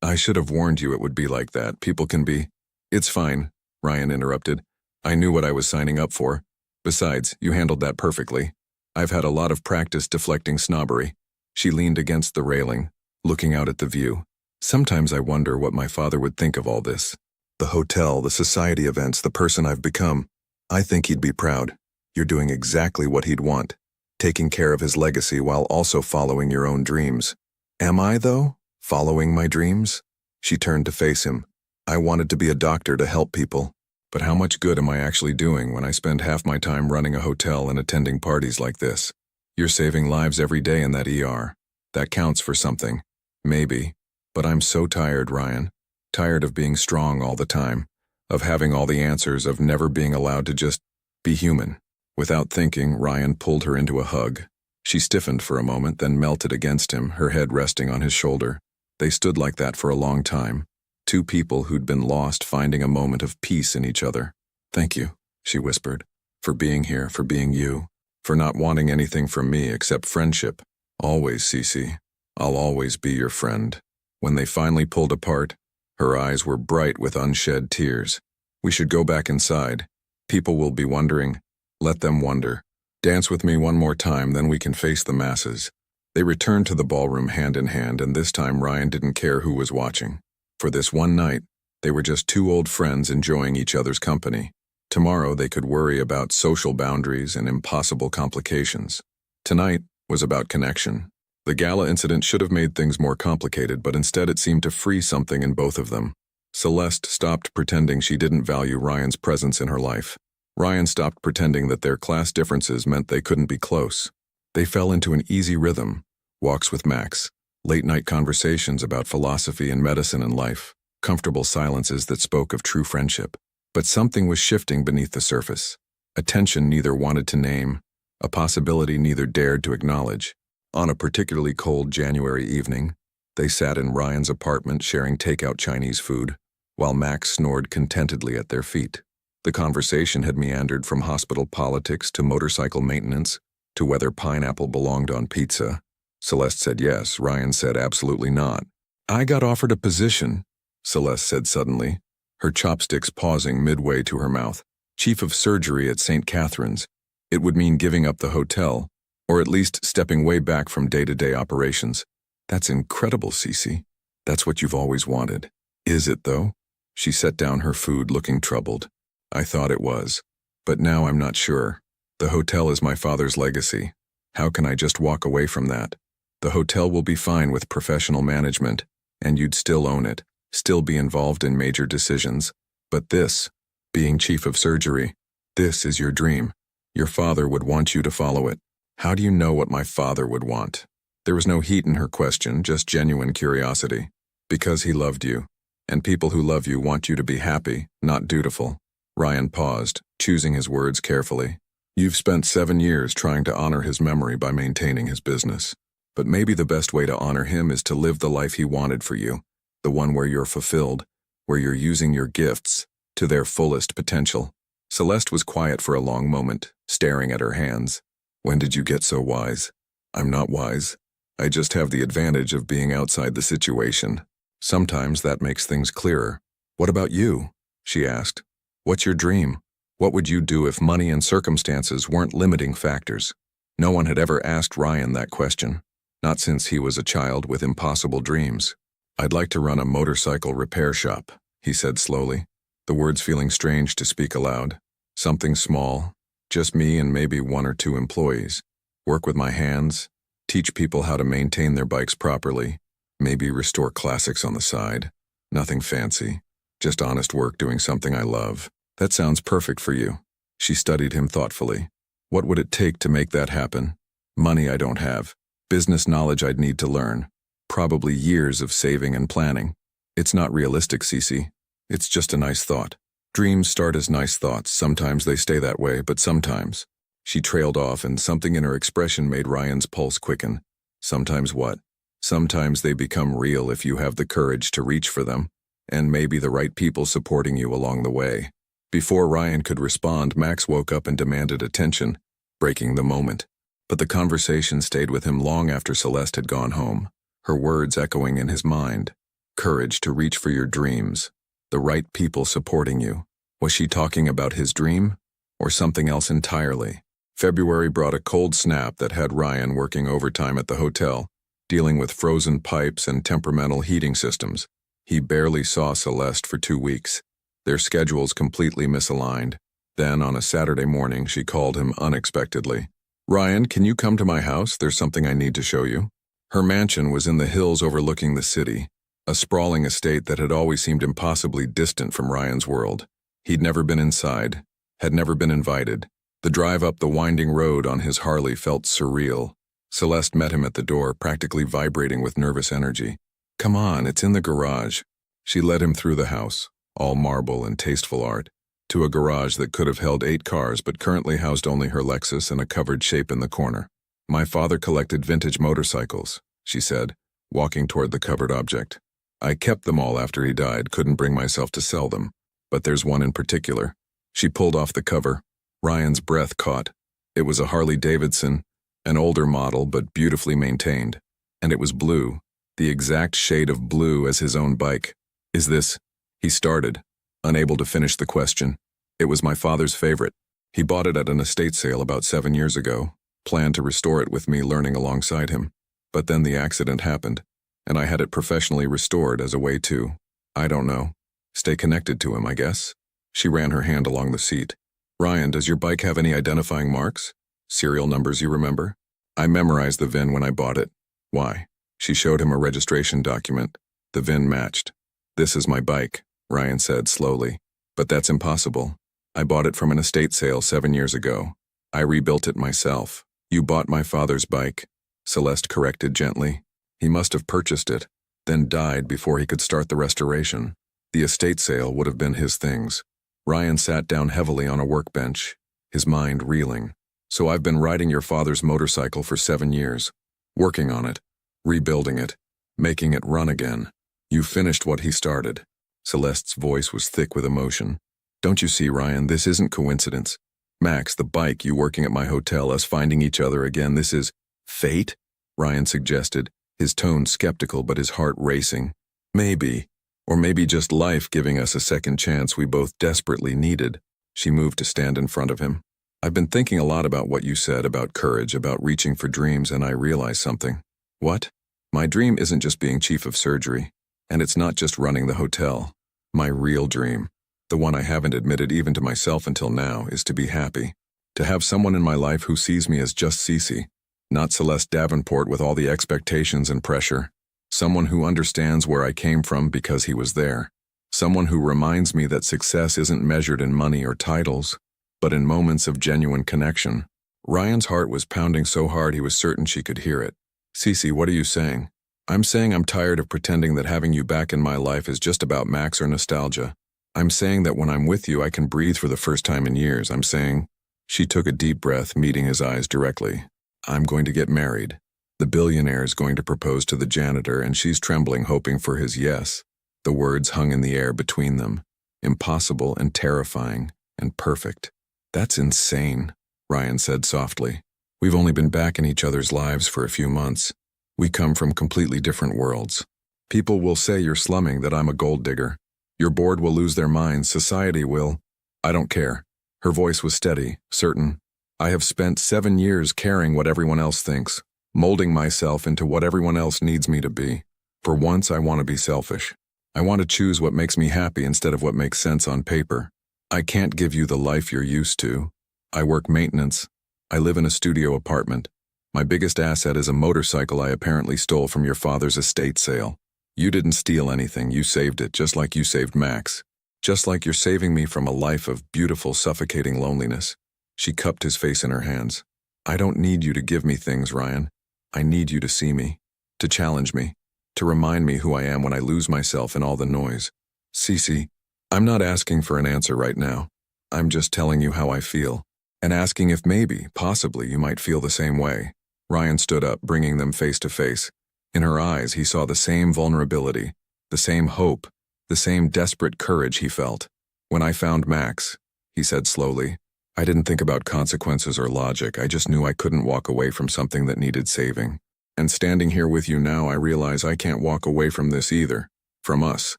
"I should have warned you it would be like that. People can be—" "It's fine," Ryan interrupted. "I knew what I was signing up for. Besides, you handled that perfectly. I've had a lot of practice deflecting snobbery." She leaned against the railing, looking out at the view. "Sometimes I wonder what my father would think of all this. The hotel, the society events, the person I've become. I think he'd be proud. You're doing exactly what he'd want, taking care of his legacy while also following your own dreams." "Am I, though? Following my dreams?" She turned to face him. I wanted to be a doctor to help people. But how much good am I actually doing when I spend half my time running a hotel and attending parties like this? You're saving lives every day in that ER. That counts for something. Maybe. But I'm so tired, Ryan. Tired of being strong all the time. Of having all the answers, of never being allowed to just be human. Without thinking, Ryan pulled her into a hug. She stiffened for a moment, then melted against him, her head resting on his shoulder. They stood like that for a long time. Two people who'd been lost finding a moment of peace in each other. Thank you, she whispered, for being here, for being you, for not wanting anything from me except friendship. Always, Cece. I'll always be your friend. When they finally pulled apart, her eyes were bright with unshed tears. We should go back inside. People will be wondering. Let them wonder. Dance with me one more time, then we can face the masses. They returned to the ballroom hand in hand, and this time Ryan didn't care who was watching. For this one night, they were just two old friends enjoying each other's company. Tomorrow they could worry about social boundaries and impossible complications. Tonight was about connection. The gala incident should have made things more complicated, but instead it seemed to free something in both of them. Celeste stopped pretending she didn't value Ryan's presence in her life. Ryan stopped pretending that their class differences meant they couldn't be close. They fell into an easy rhythm. Walks with Max. Late-night conversations about philosophy and medicine and life, comfortable silences that spoke of true friendship. But something was shifting beneath the surface. A tension neither wanted to name, a possibility neither dared to acknowledge. On a particularly cold January evening, they sat in Ryan's apartment sharing takeout Chinese food, while Max snored contentedly at their feet. The conversation had meandered from hospital politics to motorcycle maintenance, to whether pineapple belonged on pizza. Celeste said yes, Ryan said absolutely not. I got offered a position, Celeste said suddenly, her chopsticks pausing midway to her mouth. Chief of surgery at St. Catherine's. It would mean giving up the hotel, or at least stepping way back from day-to-day operations. That's incredible, Cece. That's what you've always wanted. Is it, though? She set down her food, looking troubled. I thought it was, but now I'm not sure. The hotel is my father's legacy. How can I just walk away from that? The hotel will be fine with professional management, and you'd still own it, still be involved in major decisions. But this, being chief of surgery, this is your dream. Your father would want you to follow it. How do you know what my father would want? There was no heat in her question, just genuine curiosity. Because he loved you, and people who love you want you to be happy, not dutiful. Ryan paused, choosing his words carefully. You've spent 7 years trying to honor his memory by maintaining his business. But maybe the best way to honor him is to live the life he wanted for you, the one where you're fulfilled, where you're using your gifts to their fullest potential. Celeste was quiet for a long moment, staring at her hands. When did you get so wise? I'm not wise. I just have the advantage of being outside the situation. Sometimes that makes things clearer. What about you? She asked. What's your dream? What would you do if money and circumstances weren't limiting factors? No one had ever asked Ryan that question. Not since he was a child with impossible dreams. I'd like to run a motorcycle repair shop, he said slowly, the words feeling strange to speak aloud. Something small, just me and maybe 1 or 2 employees. Work with my hands, teach people how to maintain their bikes properly, maybe restore classics on the side. Nothing fancy, just honest work doing something I love. That sounds perfect for you. She studied him thoughtfully. What would it take to make that happen? Money I don't have. Business knowledge I'd need to learn. Probably years of saving and planning. It's not realistic, Cece. It's just a nice thought. Dreams start as nice thoughts. Sometimes they stay that way, but sometimes. She trailed off, and something in her expression made Ryan's pulse quicken. Sometimes what? Sometimes they become real if you have the courage to reach for them, and maybe the right people supporting you along the way. Before Ryan could respond, Max woke up and demanded attention, breaking the moment. But the conversation stayed with him long after Celeste had gone home, her words echoing in his mind. Courage to reach for your dreams. The right people supporting you. Was she talking about his dream? Or something else entirely? February brought a cold snap that had Ryan working overtime at the hotel, dealing with frozen pipes and temperamental heating systems. He barely saw Celeste for 2 weeks. Their schedules completely misaligned. Then, on a Saturday morning, she called him unexpectedly. Ryan, can you come to my house? There's something I need to show you. Her mansion was in the hills overlooking the city, A sprawling estate that had always seemed impossibly distant from Ryan's world. He'd never been inside, had never been invited. The drive up the winding road on his Harley felt surreal. Celeste met him at the door, practically vibrating with nervous energy. "Come on, it's in the garage." She led him through the house, all marble and tasteful art, to a garage that could have held 8 cars but currently housed only her Lexus and a covered shape in the corner. "My father collected vintage motorcycles," she said, walking toward the covered object. "I kept them all after he died, couldn't bring myself to sell them. But there's one in particular." She pulled off the cover. Ryan's breath caught. It was a Harley Davidson, an older model but beautifully maintained. And it was blue, the exact shade of blue as his own bike. "Is this?" He started, unable to finish the question. "It was my father's favorite. He bought it at an estate sale about 7 years ago, planned to restore it with me learning alongside him. But then the accident happened, and I had it professionally restored as a way to, I don't know, stay connected to him, I guess." She ran her hand along the seat. "Ryan, does your bike have any identifying marks? Serial numbers you remember?" "I memorized the VIN when I bought it." "Why?" She showed him a registration document. The VIN matched. "This is my bike," Ryan said slowly. "But that's impossible. I bought it from an estate sale 7 years ago. I rebuilt it myself." "You bought my father's bike," Celeste corrected gently. "He must have purchased it, then died before he could start the restoration. The estate sale would have been his things." Ryan sat down heavily on a workbench, his mind reeling. "So I've been riding your father's motorcycle for 7 years, working on it, rebuilding it, making it run again. You finished what he started." Celeste's voice was thick with emotion. "Don't you see, Ryan, this isn't coincidence. Max, the bike, you working at my hotel, us finding each other again, this is fate?" Ryan suggested, his tone skeptical but his heart racing. "Maybe. Or maybe just life giving us a second chance we both desperately needed." She moved to stand in front of him. "I've been thinking a lot about what you said about courage, about reaching for dreams, and I realized something." "What?" "My dream isn't just being chief of surgery, and it's not just running the hotel. My real dream, the one I haven't admitted even to myself until now, is to be happy. To have someone in my life who sees me as just Cece, not Celeste Davenport with all the expectations and pressure. Someone who understands where I came from because he was there. Someone who reminds me that success isn't measured in money or titles, but in moments of genuine connection." Ryan's heart was pounding so hard he was certain she could hear it. "Cece, what are you saying?" "I'm saying I'm tired of pretending that having you back in my life is just about Max or nostalgia. I'm saying that when I'm with you I can breathe for the first time in years. I'm saying..." She took a deep breath, meeting his eyes directly. "I'm going to get married. The billionaire is going to propose to the janitor, and she's trembling, hoping for his yes." The words hung in the air between them, impossible and terrifying and perfect. "That's insane," Ryan said softly. "We've only been back in each other's lives for a few months. We come from completely different worlds. People will say you're slumming, that I'm a gold digger. Your board will lose their minds, society will. I don't care." Her voice was steady, certain. "I have spent 7 years caring what everyone else thinks, molding myself into what everyone else needs me to be. For once I want to be selfish. I want to choose what makes me happy instead of what makes sense on paper. I can't give you the life you're used to. I work maintenance. I live in a studio apartment. My biggest asset is a motorcycle I apparently stole from your father's estate sale. You didn't steal anything, you saved it, just like you saved Max. Just like you're saving me from a life of beautiful, suffocating loneliness." She cupped his face in her hands. "I don't need you to give me things, Ryan. I need you to see me, to challenge me, to remind me who I am when I lose myself in all the noise. Cece, I'm not asking for an answer right now. I'm just telling you how I feel, and asking if maybe, possibly, you might feel the same way." Ryan stood up, bringing them face to face. In her eyes, he saw the same vulnerability, the same hope, the same desperate courage he felt. "When I found Max," he said slowly, "I didn't think about consequences or logic. I just knew I couldn't walk away from something that needed saving. And standing here with you now, I realize I can't walk away from this either. From us.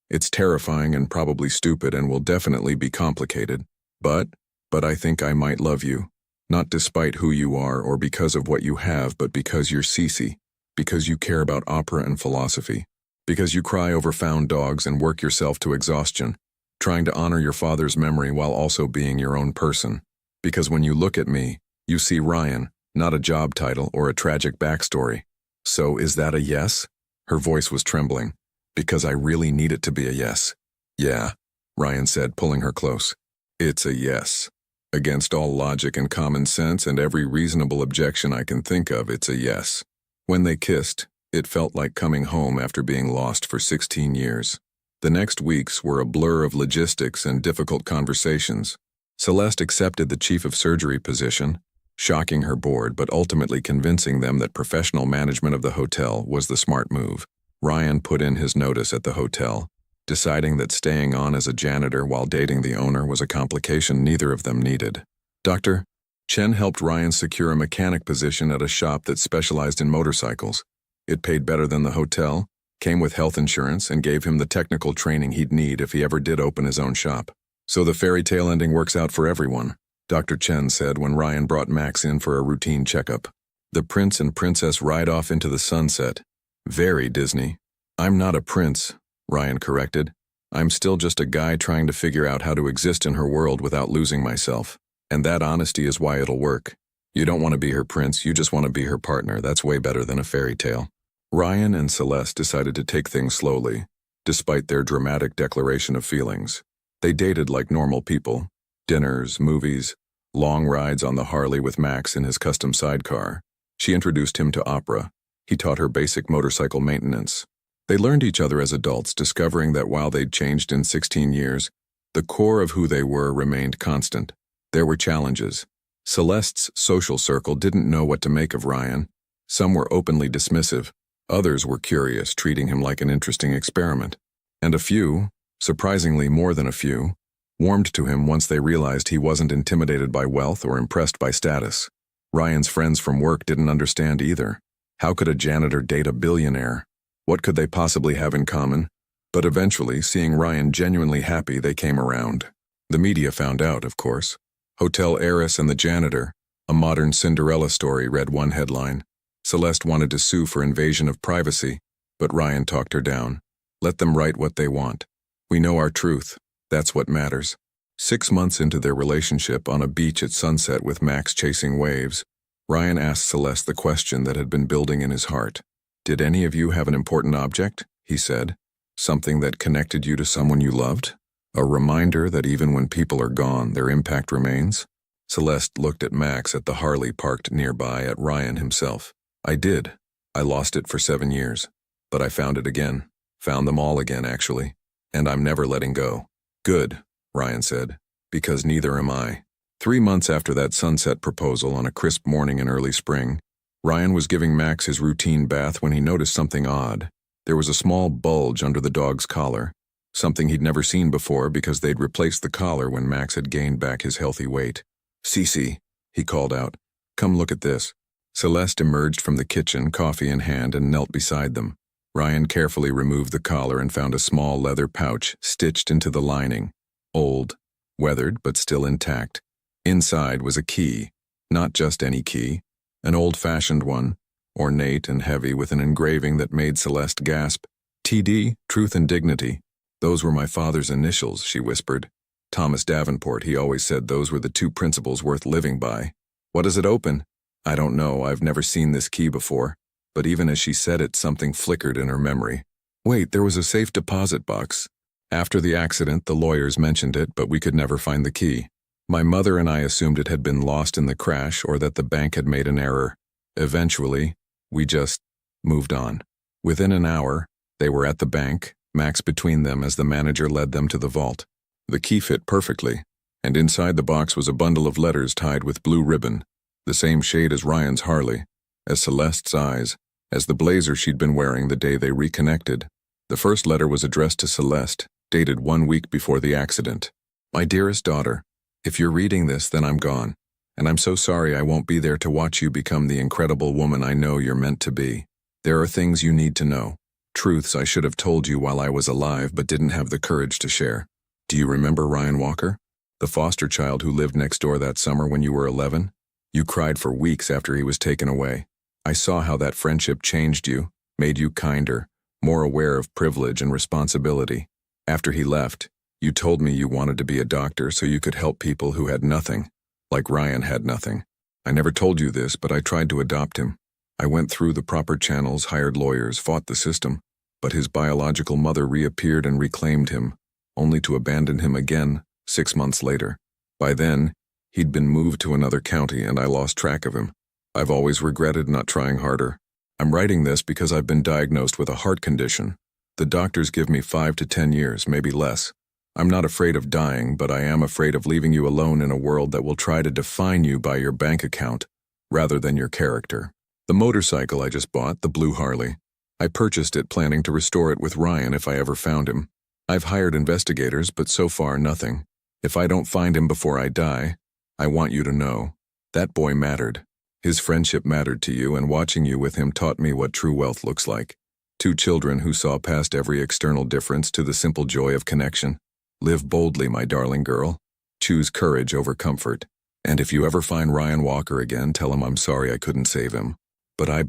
It's terrifying and probably stupid and will definitely be complicated. But I think I might love you. Not despite who you are or because of what you have, but because you're Cece. Because you care about opera and philosophy. Because you cry over found dogs and work yourself to exhaustion, trying to honor your father's memory while also being your own person. Because when you look at me, you see Ryan, not a job title or a tragic backstory. So is that a yes?" Her voice was trembling. Because I really need it to be a yes. Yeah, Ryan said, pulling her close. It's a yes. Against all logic and common sense and every reasonable objection I can think of, it's a yes. When they kissed, it felt like coming home after being lost for 16 years. The next weeks were a blur of logistics and difficult conversations. Celeste accepted the chief of surgery position, shocking her board but ultimately convincing them that professional management of the hotel was the smart move. Ryan put in his notice at the hotel, deciding that staying on as a janitor while dating the owner was a complication neither of them needed. Dr. Chen helped Ryan secure a mechanic position at a shop that specialized in motorcycles. It paid better than the hotel, came with health insurance, and gave him the technical training he'd need if he ever did open his own shop. So the fairy tale ending works out for everyone, Dr. Chen said when Ryan brought Max in for a routine checkup. The prince and princess ride off into the sunset. Very Disney. I'm not a prince, Ryan corrected. I'm still just a guy trying to figure out how to exist in her world without losing myself. And that honesty is why it'll work. You don't want to be her prince, you just want to be her partner. That's way better than a fairy tale. Ryan and Celeste decided to take things slowly, despite their dramatic declaration of feelings. They dated like normal people. Dinners, movies, long rides on the Harley with Max in his custom sidecar. She introduced him to opera. He taught her basic motorcycle maintenance. They learned each other as adults, discovering that while they'd changed in 16 years, the core of who they were remained constant. There were challenges. Celeste's social circle didn't know what to make of Ryan. Some were openly dismissive. Others were curious, treating him like an interesting experiment. And a few, surprisingly more than a few, warmed to him once they realized he wasn't intimidated by wealth or impressed by status. Ryan's friends from work didn't understand either. How could a janitor date a billionaire? What could they possibly have in common? But eventually, seeing Ryan genuinely happy, they came around. The media found out, of course. Hotel Heiress and the Janitor, a modern Cinderella story, read one headline. Celeste wanted to sue for invasion of privacy, but Ryan talked her down. Let them write what they want. We know our truth. That's what matters. 6 months into their relationship, on a beach at sunset with Max chasing waves, Ryan asked Celeste the question that had been building in his heart. Did any of you have an important object? He said. Something that connected you to someone you loved? A reminder that even when people are gone, their impact remains? Celeste looked at Max at the Harley parked nearby, at Ryan himself. I did. I lost it for 7 years. But I found it again. Found them all again, actually. And I'm never letting go. Good, Ryan said, because neither am I. 3 months after that sunset proposal, on a crisp morning in early spring, Ryan was giving Max his routine bath when he noticed something odd. There was a small bulge under the dog's collar, something he'd never seen before because they'd replaced the collar when Max had gained back his healthy weight. Cece, he called out, come look at this. Celeste emerged from the kitchen, coffee in hand, and knelt beside them. Ryan carefully removed the collar and found a small leather pouch stitched into the lining. Old, weathered, but still intact. Inside was a key, not just any key, an old-fashioned one, ornate and heavy with an engraving that made Celeste gasp. TD, Truth and Dignity. Those were my father's initials, she whispered. Thomas Davenport, he always said those were the 2 principles worth living by. What does it open? I don't know, I've never seen this key before. But even as she said it, something flickered in her memory. Wait, there was a safe deposit box. After the accident, the lawyers mentioned it, but we could never find the key. My mother and I assumed it had been lost in the crash or that the bank had made an error. Eventually, we just moved on. Within an hour, they were at the bank, Max between them as the manager led them to the vault. The key fit perfectly, and inside the box was a bundle of letters tied with blue ribbon, the same shade as Ryan's Harley, as Celeste's eyes, as the blazer she'd been wearing the day they reconnected. The first letter was addressed to Celeste, dated 1 week before the accident. My dearest daughter, if you're reading this, then I'm gone, and I'm so sorry I won't be there to watch you become the incredible woman I know you're meant to be. There are things you need to know, truths I should have told you while I was alive but didn't have the courage to share. Do you remember Ryan Walker? The foster child who lived next door that summer when you were 11? You cried for weeks after he was taken away. I saw how that friendship changed you, made you kinder, more aware of privilege and responsibility. After he left, you told me you wanted to be a doctor so you could help people who had nothing, like Ryan had nothing. I never told you this, but I tried to adopt him. I went through the proper channels, hired lawyers, fought the system. But his biological mother reappeared and reclaimed him, only to abandon him again 6 months later. By then, he'd been moved to another county and I lost track of him. I've always regretted not trying harder. I'm writing this because I've been diagnosed with a heart condition. The doctors give me 5 to 10 years, maybe less. I'm not afraid of dying, but I am afraid of leaving you alone in a world that will try to define you by your bank account, rather than your character. The motorcycle I just bought, the blue Harley, I purchased it planning to restore it with Ryan if I ever found him. I've hired investigators, but so far nothing. If I don't find him before I die, I want you to know. That boy mattered. His friendship mattered to you, and watching you with him taught me what true wealth looks like. 2 children who saw past every external difference to the simple joy of connection. Live boldly, my darling girl. Choose courage over comfort. And if you ever find Ryan Walker again, tell him I'm sorry I couldn't save him. But I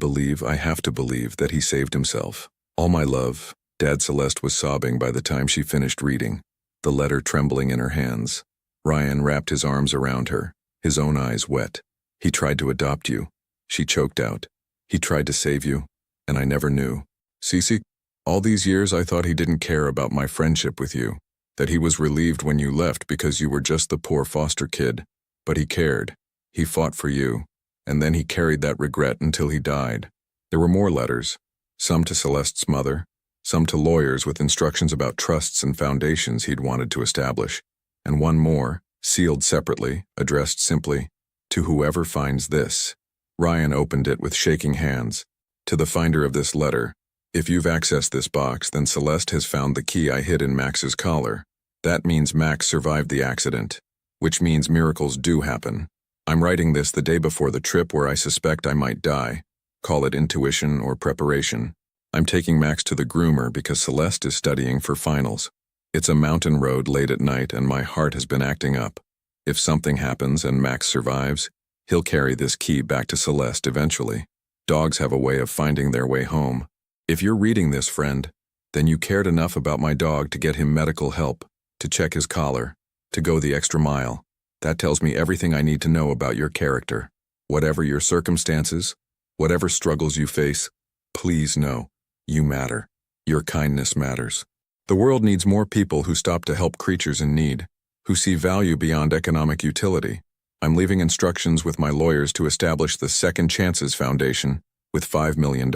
have to believe that he saved himself. All my love. Dad. Celeste was sobbing by the time she finished reading, the letter trembling in her hands. Ryan wrapped his arms around her, his own eyes wet. He tried to adopt you. She choked out. He tried to save you, and I never knew. Cece, all these years I thought he didn't care about my friendship with you, that he was relieved when you left because you were just the poor foster kid. But he cared. He fought for you, and then he carried that regret until he died. There were more letters, some to Celeste's mother, some to lawyers with instructions about trusts and foundations he'd wanted to establish, and one more, sealed separately, addressed simply, to whoever finds this. Ryan opened it with shaking hands. To the finder of this letter, if you've accessed this box, then Celeste has found the key I hid in Max's collar. That means Max survived the accident, which means miracles do happen. I'm writing this the day before the trip where I suspect I might die. Call it intuition or preparation. I'm taking Max to the groomer because Celeste is studying for finals. It's a mountain road late at night and my heart has been acting up. If something happens and Max survives, he'll carry this key back to Celeste eventually. Dogs have a way of finding their way home. If you're reading this, friend, then you cared enough about my dog to get him medical help, to check his collar, to go the extra mile. That tells me everything I need to know about your character. Whatever your circumstances, whatever struggles you face, please know, you matter. Your kindness matters. The world needs more people who stop to help creatures in need, who see value beyond economic utility. I'm leaving instructions with my lawyers to establish the Second Chances Foundation with $5 million.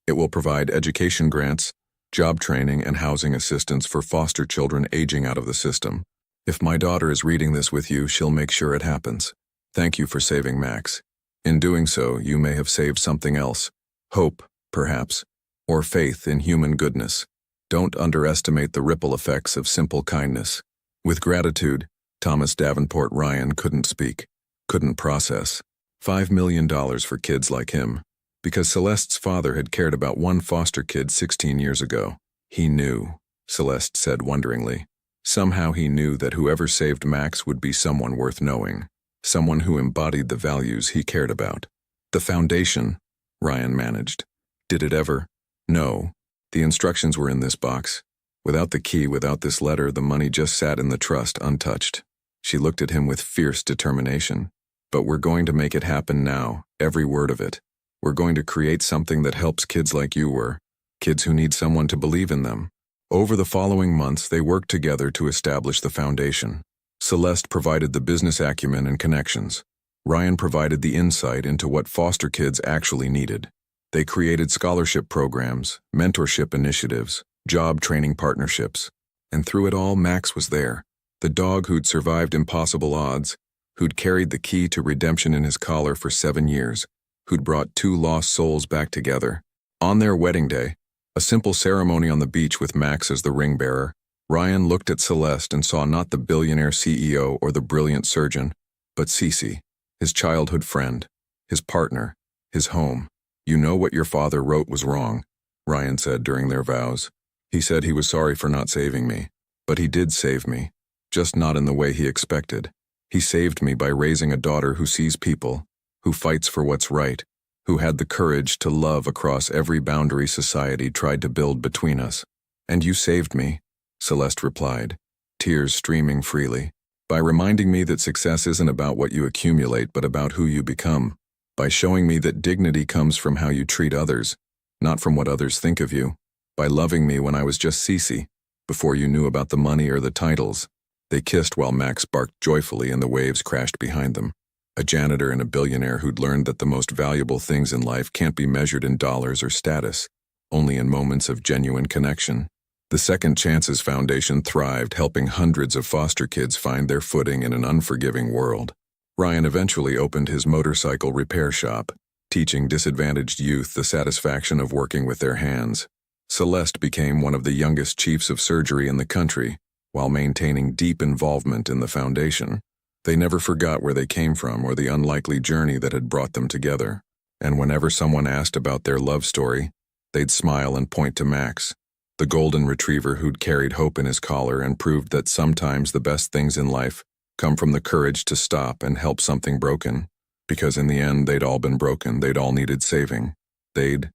It will provide education grants, job training, and housing assistance for foster children aging out of the system. If my daughter is reading this with you, she'll make sure it happens. Thank you for saving Max. In doing so, you may have saved something else. Hope, perhaps, or faith in human goodness. Don't underestimate the ripple effects of simple kindness. With gratitude, Thomas Davenport. Ryan couldn't speak, couldn't process. $5 million for kids like him. Because Celeste's father had cared about one foster kid 16 years ago. He knew, Celeste said wonderingly. Somehow he knew that whoever saved Max would be someone worth knowing, someone who embodied the values he cared about. The foundation, Ryan managed. Did it ever? No. The instructions were in this box. Without the key, without this letter, the money just sat in the trust untouched. She looked at him with fierce determination. But we're going to make it happen now, every word of it. We're going to create something that helps kids like you were, kids who need someone to believe in them. Over the following months, they worked together to establish the foundation. Celeste provided the business acumen and connections. Ryan provided the insight into what foster kids actually needed. They created scholarship programs, mentorship initiatives, job training partnerships. And through it all, Max was there, the dog who'd survived impossible odds, who'd carried the key to redemption in his collar for 7 years, who'd brought 2 lost souls back together. On their wedding day, a simple ceremony on the beach with Max as the ring bearer, Ryan looked at Celeste and saw not the billionaire CEO or the brilliant surgeon, but Cece, his childhood friend, his partner, his home. You know what your father wrote was wrong, Ryan said during their vows. He said he was sorry for not saving me, but he did save me, just not in the way he expected. He saved me by raising a daughter who sees people, who fights for what's right, who had the courage to love across every boundary society tried to build between us. And you saved me, Celeste replied, tears streaming freely, by reminding me that success isn't about what you accumulate but about who you become, by showing me that dignity comes from how you treat others, not from what others think of you. By loving me when I was just Cece, before you knew about the money or the titles. They kissed while Max barked joyfully and the waves crashed behind them. A janitor and a billionaire who'd learned that the most valuable things in life can't be measured in dollars or status, only in moments of genuine connection. The Second Chances Foundation thrived, helping hundreds of foster kids find their footing in an unforgiving world. Ryan eventually opened his motorcycle repair shop, teaching disadvantaged youth the satisfaction of working with their hands. Celeste became one of the youngest chiefs of surgery in the country, while maintaining deep involvement in the foundation. They never forgot where they came from or the unlikely journey that had brought them together. And whenever someone asked about their love story, they'd smile and point to Max, the golden retriever who'd carried hope in his collar and proved that sometimes the best things in life come from the courage to stop and help something broken. Because in the end, they'd all been broken, they'd all needed saving. They'd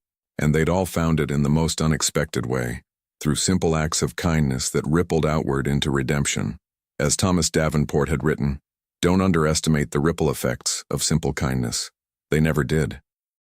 all found it in the most unexpected way, through simple acts of kindness that rippled outward into redemption. As Thomas Davenport had written, "Don't underestimate the ripple effects of simple kindness." They never did.